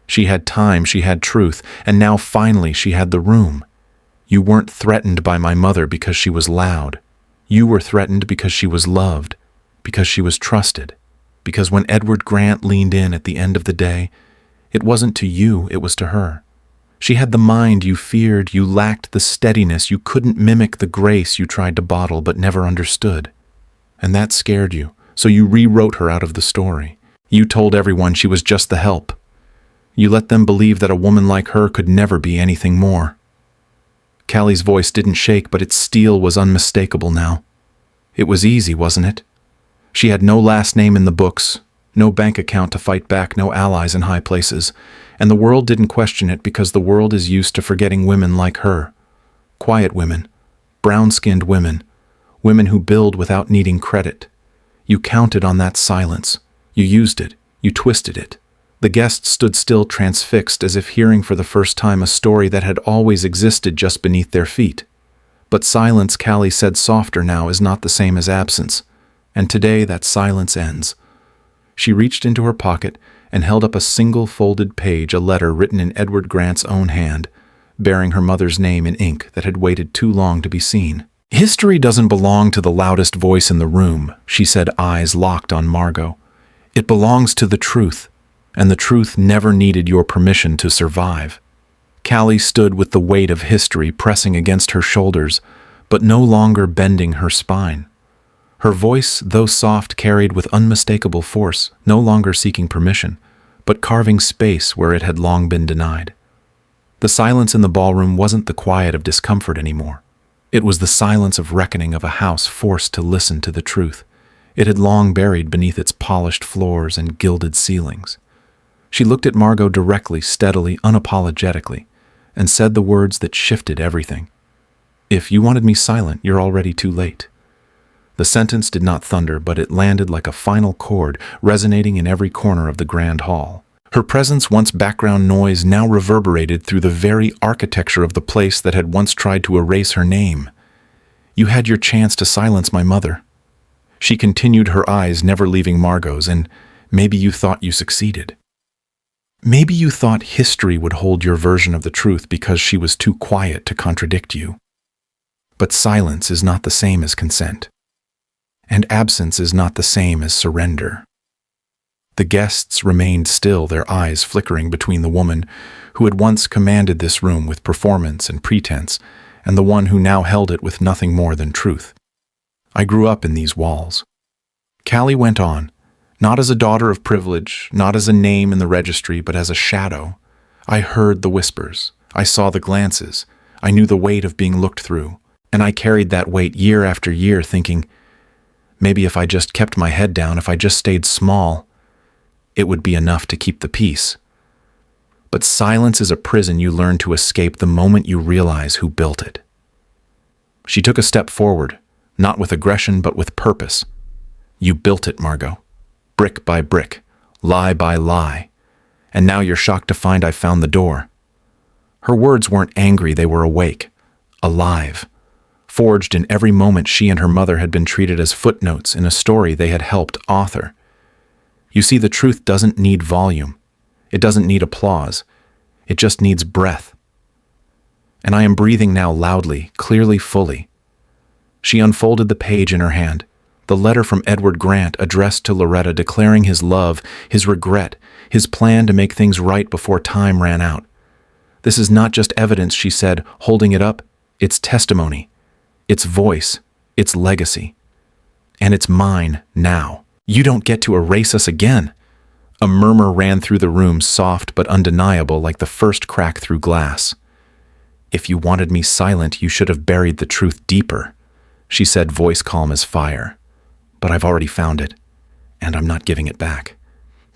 She had time, she had truth, and now finally she had the room. You weren't threatened by my mother because she was loud. You were threatened because she was loved, because she was trusted, because when Edward Grant leaned in at the end of the day, it wasn't to you, it was to her. She had the mind you feared, you lacked the steadiness, you couldn't mimic the grace you tried to bottle but never understood. And that scared you, so you rewrote her out of the story. You told everyone she was just the help. You let them believe that a woman like her could never be anything more. Callie's voice didn't shake, but its steel was unmistakable now. It was easy, wasn't it? She had no last name in the books, no bank account to fight back, no allies in high places, and the world didn't question it because the world is used to forgetting women like her. Quiet women, brown-skinned women, women who build without needing credit. You counted on that silence. You used it. You twisted it. The guests stood still, transfixed, as if hearing for the first time a story that had always existed just beneath their feet. But silence, Callie said softer now, is not the same as absence. And today that silence ends. She reached into her pocket and held up a single folded page, a letter written in Edward Grant's own hand, bearing her mother's name in ink that had waited too long to be seen. History doesn't belong to the loudest voice in the room, she said, eyes locked on Margot. It belongs to the truth, and the truth never needed your permission to survive. Callie stood with the weight of history pressing against her shoulders, but no longer bending her spine. Her voice, though soft, carried with unmistakable force, no longer seeking permission, but carving space where it had long been denied. The silence in the ballroom wasn't the quiet of discomfort anymore. It was the silence of reckoning of a house forced to listen to the truth. It had long buried beneath its polished floors and gilded ceilings. She looked at Margot directly, steadily, unapologetically, and said the words that shifted everything. "If you wanted me silent, you're already too late." The sentence did not thunder, but it landed like a final chord, resonating in every corner of the grand hall. Her presence, once background noise, now reverberated through the very architecture of the place that had once tried to erase her name. "You had your chance to silence my mother." She continued, her eyes never leaving Margot's, "and maybe you thought you succeeded. Maybe you thought history would hold your version of the truth because she was too quiet to contradict you. But silence is not the same as consent. And absence is not the same as surrender." The guests remained still, their eyes flickering between the woman who had once commanded this room with performance and pretense, and the one who now held it with nothing more than truth. "I grew up in these walls." Callie went on, not as a daughter of privilege, not as a name in the registry, but as a shadow. "I heard the whispers. I saw the glances. I knew the weight of being looked through. And I carried that weight year after year, thinking, maybe if I just kept my head down, if I just stayed small, it would be enough to keep the peace. But silence is a prison you learn to escape the moment you realize who built it." She took a step forward, not with aggression but with purpose. "You built it, Margot. Brick by brick, lie by lie. And now you're shocked to find I found the door." Her words weren't angry, they were awake, alive, forged in every moment she and her mother had been treated as footnotes in a story they had helped author. You see, the truth doesn't need volume. It doesn't need applause. It just needs breath. And I am breathing now loudly, clearly, fully. She unfolded the page in her hand, the letter from Edward Grant addressed to Loretta declaring his love, his regret, his plan to make things right before time ran out. "This is not just evidence," she said, holding it up. "It's testimony. It's voice. It's legacy. And it's mine now. You don't get to erase us again." A murmur ran through the room, soft but undeniable, like the first crack through glass. "If you wanted me silent, you should have buried the truth deeper," she said, voice calm as fire. "But I've already found it, and I'm not giving it back."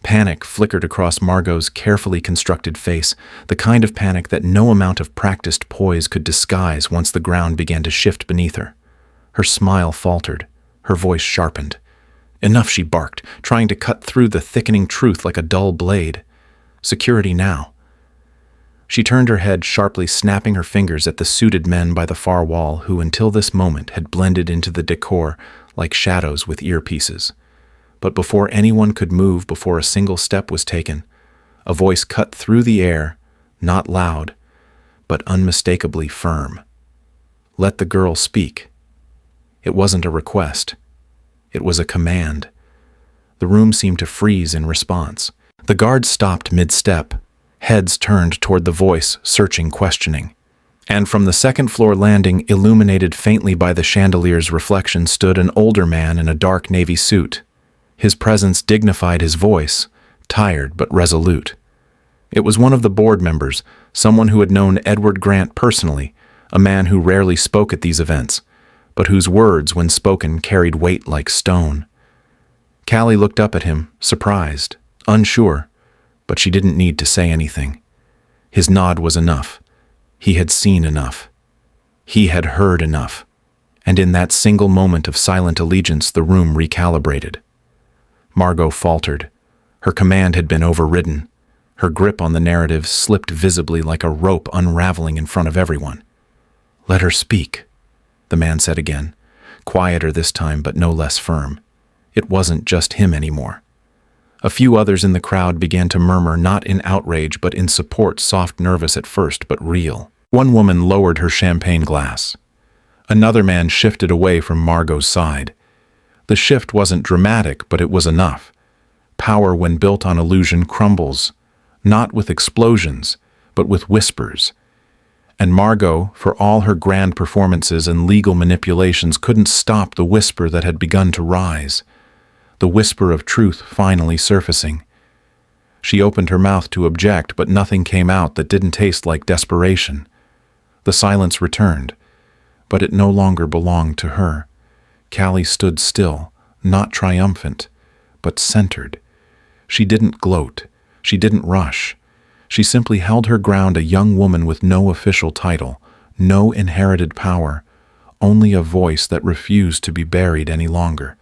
Panic flickered across Margot's carefully constructed face, the kind of panic that no amount of practiced poise could disguise once the ground began to shift beneath her. Her smile faltered, her voice sharpened. "Enough," she barked, trying to cut through the thickening truth like a dull blade. "Security now." She turned her head sharply, snapping her fingers at the suited men by the far wall who until this moment had blended into the decor like shadows with earpieces. But before anyone could move, before a single step was taken, a voice cut through the air, not loud, but unmistakably firm. "Let the girl speak." It wasn't a request. It was a command. The room seemed to freeze in response. The guards stopped mid-step, heads turned toward the voice, searching, questioning. And from the second-floor landing, illuminated faintly by the chandelier's reflection, stood an older man in a dark navy suit. His presence dignified his voice, tired but resolute. It was one of the board members, someone who had known Edward Grant personally, a man who rarely spoke at these events, but whose words, when spoken, carried weight like stone. Callie looked up at him, surprised, unsure, but she didn't need to say anything. His nod was enough. He had seen enough. He had heard enough. And in that single moment of silent allegiance, the room recalibrated. Margot faltered. Her command had been overridden. Her grip on the narrative slipped visibly like a rope unraveling in front of everyone. "Let her speak," the man said again, quieter this time but no less firm. It wasn't just him anymore. A few others in the crowd began to murmur, not in outrage but in support, soft, nervous at first but real. One woman lowered her champagne glass. Another man shifted away from Margot's side. The shift wasn't dramatic, but it was enough. Power, when built on illusion, crumbles, not with explosions, but with whispers. And Margot, for all her grand performances and legal manipulations, couldn't stop the whisper that had begun to rise, the whisper of truth finally surfacing. She opened her mouth to object, but nothing came out that didn't taste like desperation. The silence returned, but it no longer belonged to her. Callie stood still, not triumphant, but centered. She didn't gloat. She didn't rush. She simply held her ground, a young woman with no official title, no inherited power, only a voice that refused to be buried any longer.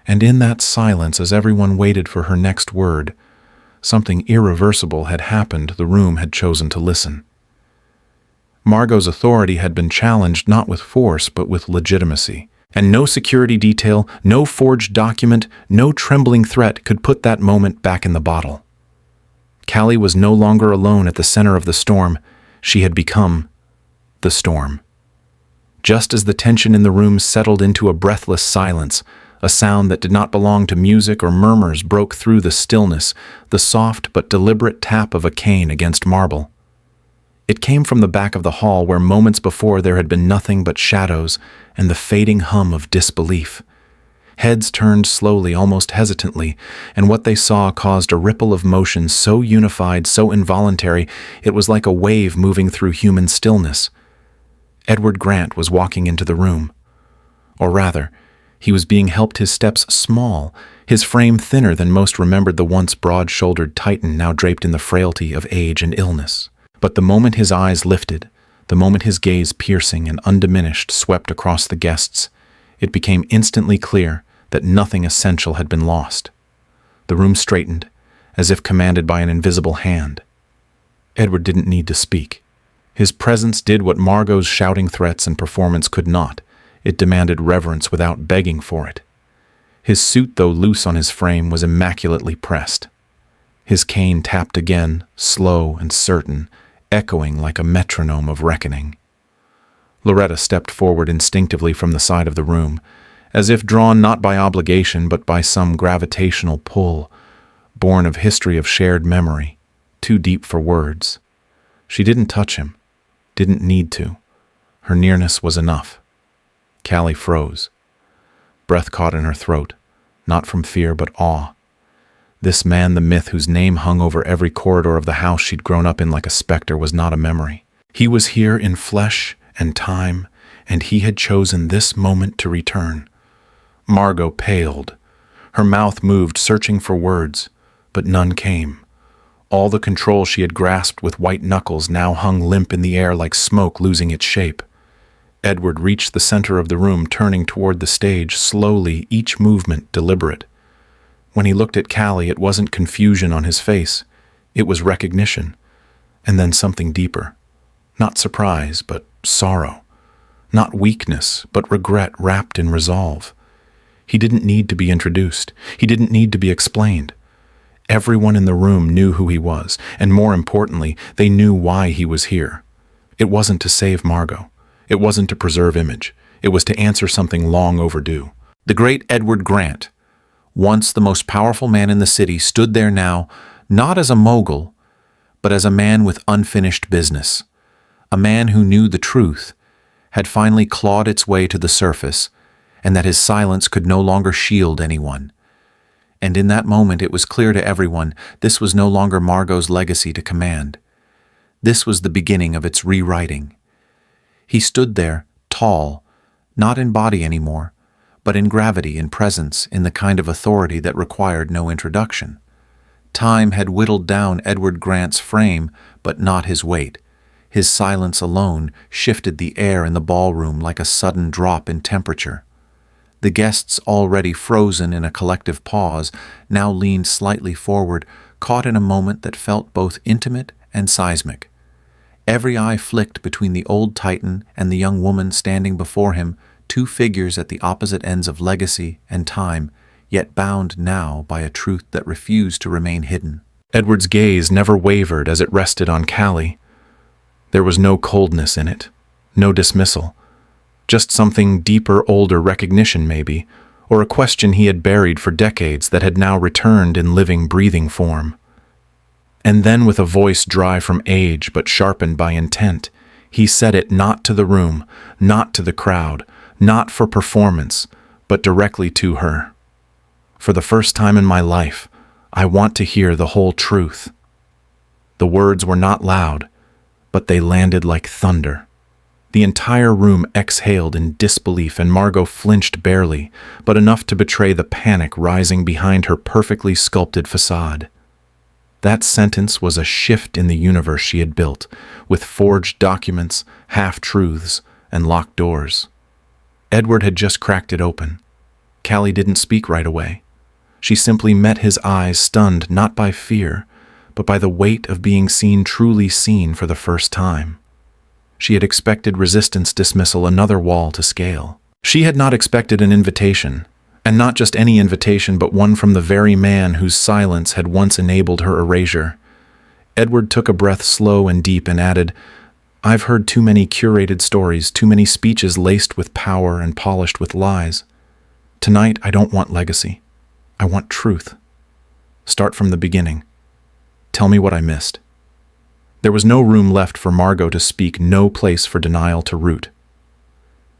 And in that silence, as everyone waited for her next word, something irreversible had happened. The room had chosen to listen. Margot's authority had been challenged not with force but with legitimacy. And no security detail, no forged document, no trembling threat could put that moment back in the bottle. Callie was no longer alone at the center of the storm. She had become the storm. Just as the tension in the room settled into a breathless silence, a sound that did not belong to music or murmurs broke through the stillness, the soft but deliberate tap of a cane against marble. It came from the back of the hall, where moments before there had been nothing but shadows and the fading hum of disbelief. Heads turned slowly, almost hesitantly, and what they saw caused a ripple of motion so unified, so involuntary, it was like a wave moving through human stillness. Edward Grant was walking into the room. Or rather, he was being helped, his steps small, his frame thinner than most remembered the once broad-shouldered Titan now draped in the frailty of age and illness. But the moment his eyes lifted, the moment his gaze piercing and undiminished swept across the guests, it became instantly clear that nothing essential had been lost. The room straightened, as if commanded by an invisible hand. Edward didn't need to speak. His presence did what Margot's shouting threats and performance could not. It demanded reverence without begging for it. His suit, though loose on his frame, was immaculately pressed. His cane tapped again, slow and certain, echoing like a metronome of reckoning. Loretta stepped forward instinctively from the side of the room, as if drawn not by obligation but by some gravitational pull, born of history of shared memory, too deep for words. She didn't touch him, didn't need to. Her nearness was enough. Callie froze. Breath caught in her throat, not from fear but awe. This man, the myth whose name hung over every corridor of the house she'd grown up in like a specter, was not a memory. He was here in flesh and time, and he had chosen this moment to return. Margot paled. Her mouth moved, searching for words, but none came. All the control she had grasped with white knuckles now hung limp in the air like smoke losing its shape. Edward reached the center of the room, turning toward the stage, slowly, each movement deliberate. When he looked at Callie, it wasn't confusion on his face. It was recognition, and then something deeper. Not surprise, but sorrow. Not weakness, but regret wrapped in resolve. He didn't need to be introduced. He didn't need to be explained. Everyone in the room knew who he was, and more importantly, they knew why he was here. It wasn't to save Margot. It wasn't to preserve image. It was to answer something long overdue. The great Edward Grant, once the most powerful man in the city, stood there now, not as a mogul, but as a man with unfinished business. A man who knew the truth, had finally clawed its way to the surface, and that his silence could no longer shield anyone. And in that moment it was clear to everyone this was no longer Margot's legacy to command. This was the beginning of its rewriting. He stood there, tall, not in body anymore, but in gravity, in presence, in the kind of authority that required no introduction. Time had whittled down Edward Grant's frame, but not his weight. His silence alone shifted the air in the ballroom like a sudden drop in temperature. The guests, already frozen in a collective pause, now leaned slightly forward, caught in a moment that felt both intimate and seismic. Every eye flicked between the old Titan and the young woman standing before him, two figures at the opposite ends of legacy and time, yet bound now by a truth that refused to remain hidden. Edward's gaze never wavered as it rested on Callie. There was no coldness in it, no dismissal, Just something deeper, older recognition maybe, or a question he had buried for decades that had now returned in living, breathing form. And then with a voice dry from age but sharpened by intent, he said it not to the room, not to the crowd, not for performance, but directly to her. For the first time in my life, I want to hear the whole truth. The words were not loud, but they landed like thunder. The entire room exhaled in disbelief, and Margot flinched barely, but enough to betray the panic rising behind her perfectly sculpted facade. That sentence was a shift in the universe she had built, with forged documents, half-truths, and locked doors. Edward had just cracked it open. Callie didn't speak right away. She simply met his eyes, stunned not by fear, but by the weight of being seen, truly seen for the first time. She had expected resistance, dismissal, another wall to scale. She had not expected an invitation, and not just any invitation, but one from the very man whose silence had once enabled her erasure. Edward took a breath slow and deep and added, "I've heard too many curated stories, too many speeches laced with power and polished with lies. Tonight, I don't want legacy. I want truth. Start from the beginning. Tell me what I missed." There was no room left for Margot to speak, no place for denial to root.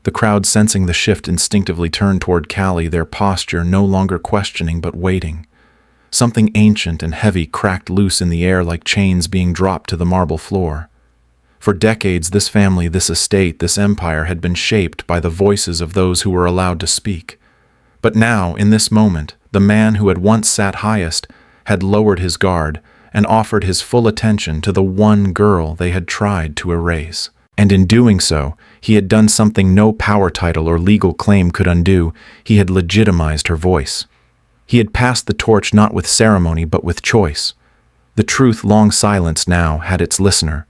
The crowd, sensing the shift, instinctively turned toward Callie, their posture no longer questioning but waiting. Something ancient and heavy cracked loose in the air like chains being dropped to the marble floor. For decades, this family, this estate, this empire had been shaped by the voices of those who were allowed to speak. But now, in this moment, the man who had once sat highest had lowered his guard and offered his full attention to the one girl they had tried to erase. And in doing so, he had done something no power title or legal claim could undo. He had legitimized her voice. He had passed the torch not with ceremony but with choice. The truth, long silenced, now had its listener.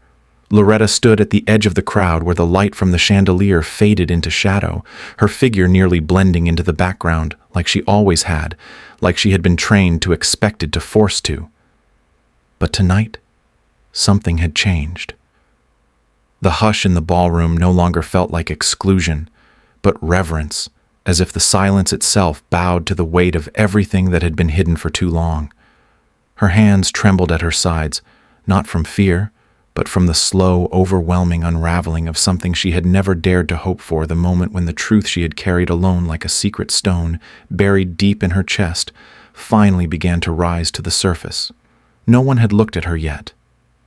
Loretta stood at the edge of the crowd where the light from the chandelier faded into shadow, her figure nearly blending into the background, like she always had, like she had been trained to, expected to, forced to. But tonight, something had changed. The hush in the ballroom no longer felt like exclusion, but reverence, as if the silence itself bowed to the weight of everything that had been hidden for too long. Her hands trembled at her sides, not from fear, but from the slow, overwhelming unraveling of something she had never dared to hope for, the moment when the truth she had carried alone like a secret stone, buried deep in her chest, finally began to rise to the surface. No one had looked at her yet,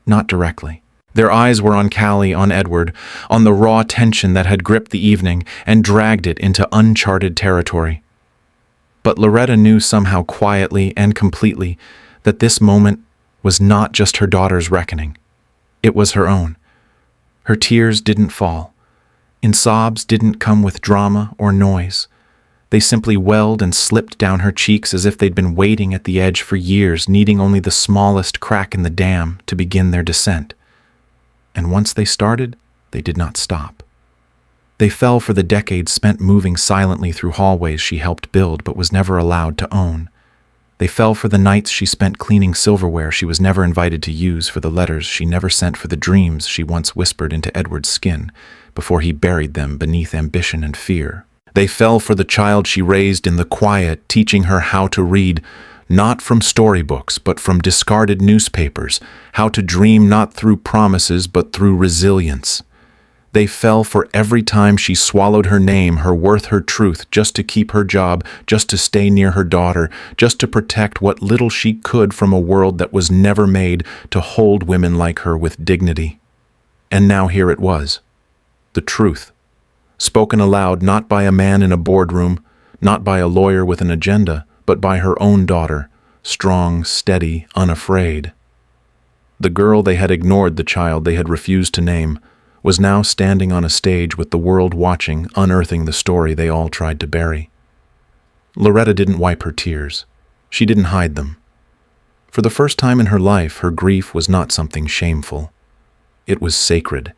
not directly. Their eyes were on Callie, on Edward, on the raw tension that had gripped the evening and dragged it into uncharted territory. But Loretta knew somehow, quietly and completely, that this moment was not just her daughter's reckoning. It was her own. Her tears didn't fall. In sobs didn't come with drama or noise. They simply welled and slipped down her cheeks as if they'd been waiting at the edge for years, needing only the smallest crack in the dam to begin their descent. And once they started, they did not stop. They fell for the decades spent moving silently through hallways she helped build but was never allowed to own. They fell for the nights she spent cleaning silverware she was never invited to use, for the letters she never sent, for the dreams she once whispered into Edward's skin before he buried them beneath ambition and fear. They fell for the child she raised in the quiet, teaching her how to read, not from storybooks, but from discarded newspapers, how to dream not through promises, but through resilience. They fell for every time she swallowed her name, her worth, her truth, just to keep her job, just to stay near her daughter, just to protect what little she could from a world that was never made to hold women like her with dignity. And now here it was, the truth, spoken aloud not by a man in a boardroom, not by a lawyer with an agenda, but by her own daughter, strong, steady, unafraid. The girl they had ignored, the child they had refused to name, was now standing on a stage with the world watching, unearthing the story they all tried to bury. Loretta didn't wipe her tears. She didn't hide them. For the first time in her life, her grief was not something shameful. It was sacred.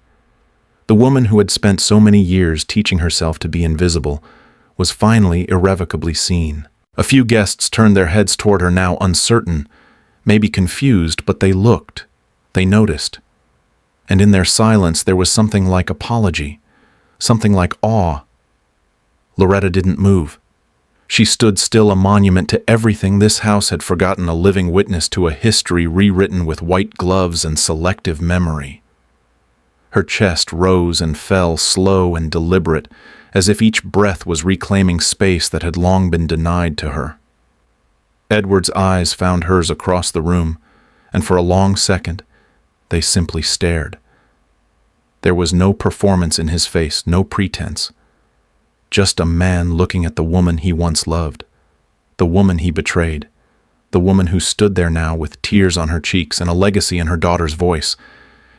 The woman who had spent so many years teaching herself to be invisible was finally irrevocably seen. A few guests turned their heads toward her now, uncertain, maybe confused, but they looked. They noticed. And in their silence there was something like apology, something like awe, Loretta didn't move. She stood still, a monument to everything this house had forgotten, a living witness to a history rewritten with white gloves and selective memory. Her chest rose and fell, slow and deliberate, as if each breath was reclaiming space that had long been denied to her. Edward's eyes found hers across the room, and for a long second, they simply stared. There was no performance in his face, no pretense. Just a man looking at the woman he once loved, the woman he betrayed, the woman who stood there now with tears on her cheeks and a legacy in her daughter's voice.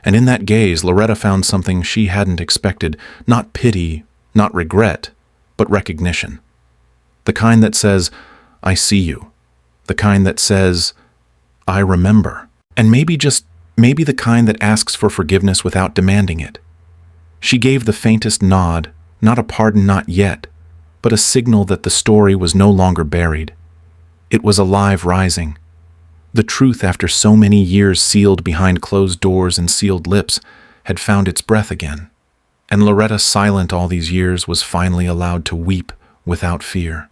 And in that gaze, Loretta found something she hadn't expected, not pity, not regret, but recognition. The kind that says, "I see you." The kind that says, "I remember." And maybe the kind that asks for forgiveness without demanding it. She gave the faintest nod, not a pardon, not yet, but a signal that the story was no longer buried. It was alive, rising. The truth, after so many years sealed behind closed doors and sealed lips, had found its breath again. And Loretta, silent all these years, was finally allowed to weep without fear.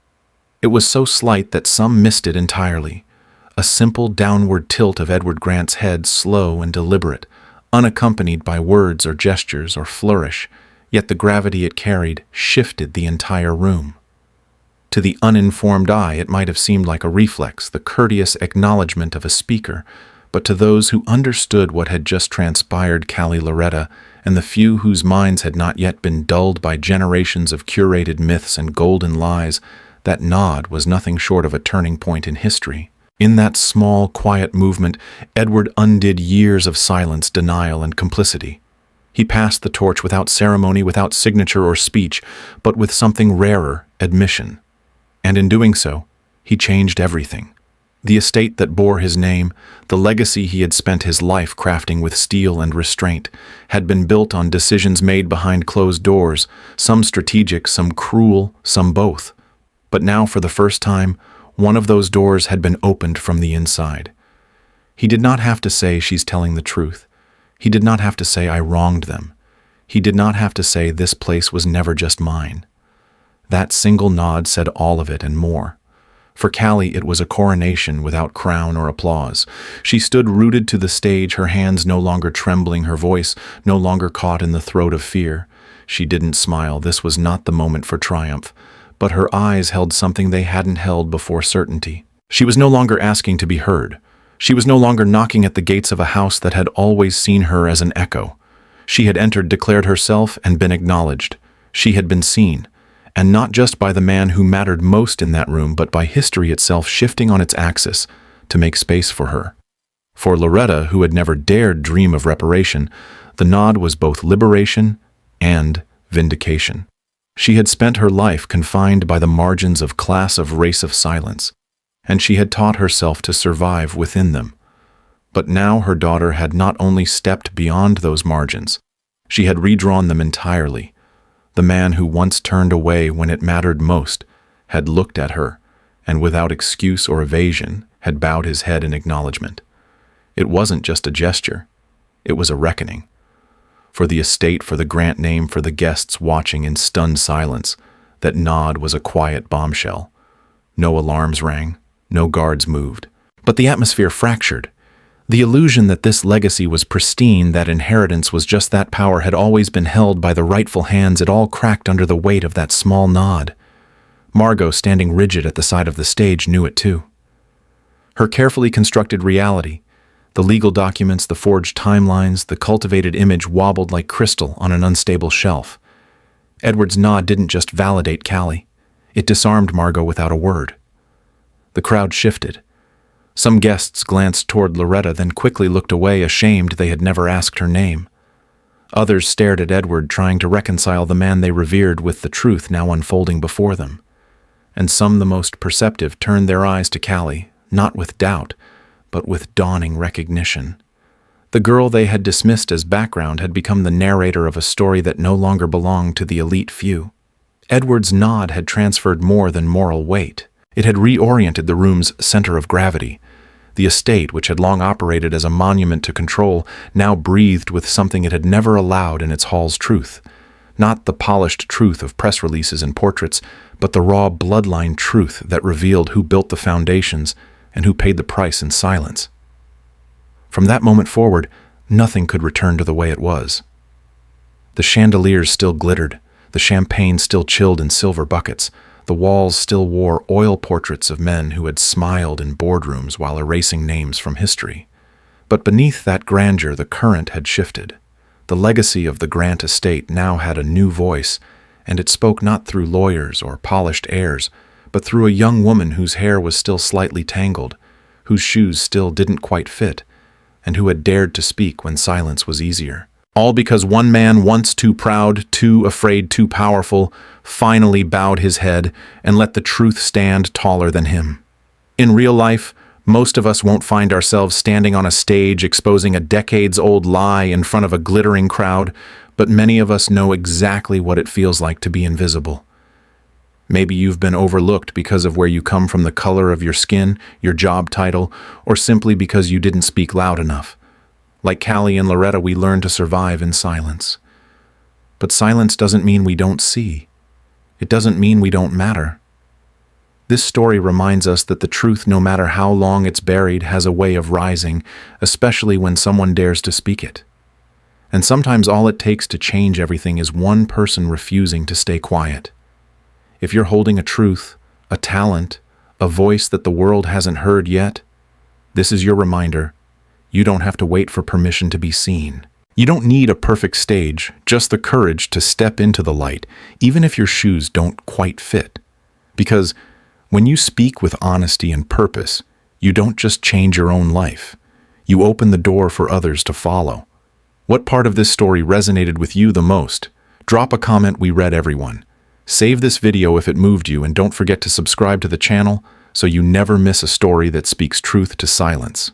It was so slight that some missed it entirely. A simple downward tilt of Edward Grant's head, slow and deliberate, unaccompanied by words or gestures or flourish, yet the gravity it carried shifted the entire room. To the uninformed eye, it might have seemed like a reflex, the courteous acknowledgement of a speaker, but to those who understood what had just transpired, Callie, Loretta, and the few whose minds had not yet been dulled by generations of curated myths and golden lies, that nod was nothing short of a turning point in history. In that small, quiet movement, Edward undid years of silence, denial, and complicity. He passed the torch without ceremony, without signature or speech, but with something rarer, admission. And in doing so, he changed everything. The estate that bore his name, the legacy he had spent his life crafting with steel and restraint, had been built on decisions made behind closed doors, some strategic, some cruel, some both. But now, for the first time, one of those doors had been opened from the inside. He did not have to say, "She's telling the truth." He did not have to say, "I wronged them." He did not have to say, "This place was never just mine." That single nod said all of it and more. For Callie, it was a coronation without crown or applause. She stood rooted to the stage, her hands no longer trembling, her voice no longer caught in the throat of fear. She didn't smile. This was not the moment for triumph. But her eyes held something they hadn't held before: certainty. She was no longer asking to be heard. She was no longer knocking at the gates of a house that had always seen her as an echo. She had entered, declared herself, and been acknowledged. She had been seen. And not just by the man who mattered most in that room, but by history itself shifting on its axis to make space for her. For Loretta, who had never dared dream of reparation, the nod was both liberation and vindication. She had spent her life confined by the margins of class, of race, of silence, and she had taught herself to survive within them. But now her daughter had not only stepped beyond those margins, she had redrawn them entirely. The man who once turned away when it mattered most had looked at her, and without excuse or evasion had bowed his head in acknowledgement. It wasn't just a gesture, it was a reckoning. For the estate, for the Grant name, for the guests watching in stunned silence, that nod was a quiet bombshell. No alarms rang, no guards moved. But the atmosphere fractured. The illusion that this legacy was pristine, that inheritance was just that power, had always been held by the rightful hands. It all cracked under the weight of that small nod. Margot, standing rigid at the side of the stage, knew it too. Her carefully constructed reality, the legal documents, the forged timelines, the cultivated image wobbled like crystal on an unstable shelf. Edward's nod didn't just validate Callie. It disarmed Margot without a word. The crowd shifted. Some guests glanced toward Loretta, then quickly looked away, ashamed they had never asked her name. Others stared at Edward, trying to reconcile the man they revered with the truth now unfolding before them. And some, the most perceptive, turned their eyes to Callie, not with doubt, but with dawning recognition. The girl they had dismissed as background had become the narrator of a story that no longer belonged to the elite few. Edward's nod had transferred more than moral weight. It had reoriented the room's center of gravity. The estate, which had long operated as a monument to control, now breathed with something it had never allowed in its hall's truth. Not the polished truth of press releases and portraits, but the raw bloodline truth that revealed who built the foundations and who paid the price in silence. From that moment forward, nothing could return to the way it was. The chandeliers still glittered, the champagne still chilled in silver buckets, the walls still wore oil portraits of men who had smiled in boardrooms while erasing names from history. But beneath that grandeur, the current had shifted. The legacy of the Grant estate now had a new voice, and it spoke not through lawyers or polished heirs, but through a young woman whose hair was still slightly tangled, whose shoes still didn't quite fit, and who had dared to speak when silence was easier. All because one man, once too proud, too afraid, too powerful, finally bowed his head and let the truth stand taller than him. In real life, most of us won't find ourselves standing on a stage exposing a decades-old lie in front of a glittering crowd, but many of us know exactly what it feels like to be invisible. Maybe you've been overlooked because of where you come from, the color of your skin, your job title, or simply because you didn't speak loud enough. Like Callie and Loretta, we learn to survive in silence. But silence doesn't mean we don't see. It doesn't mean we don't matter. This story reminds us that the truth, no matter how long it's buried, has a way of rising, especially when someone dares to speak it. And sometimes all it takes to change everything is one person refusing to stay quiet. If you're holding a truth, a talent, a voice that the world hasn't heard yet, this is your reminder. You don't have to wait for permission to be seen. You don't need a perfect stage, just the courage to step into the light, even if your shoes don't quite fit. Because when you speak with honesty and purpose, you don't just change your own life. You open the door for others to follow. What part of this story resonated with you the most? Drop a comment. We read everyone. Save this video if it moved you, and don't forget to subscribe to the channel so you never miss a story that speaks truth to silence.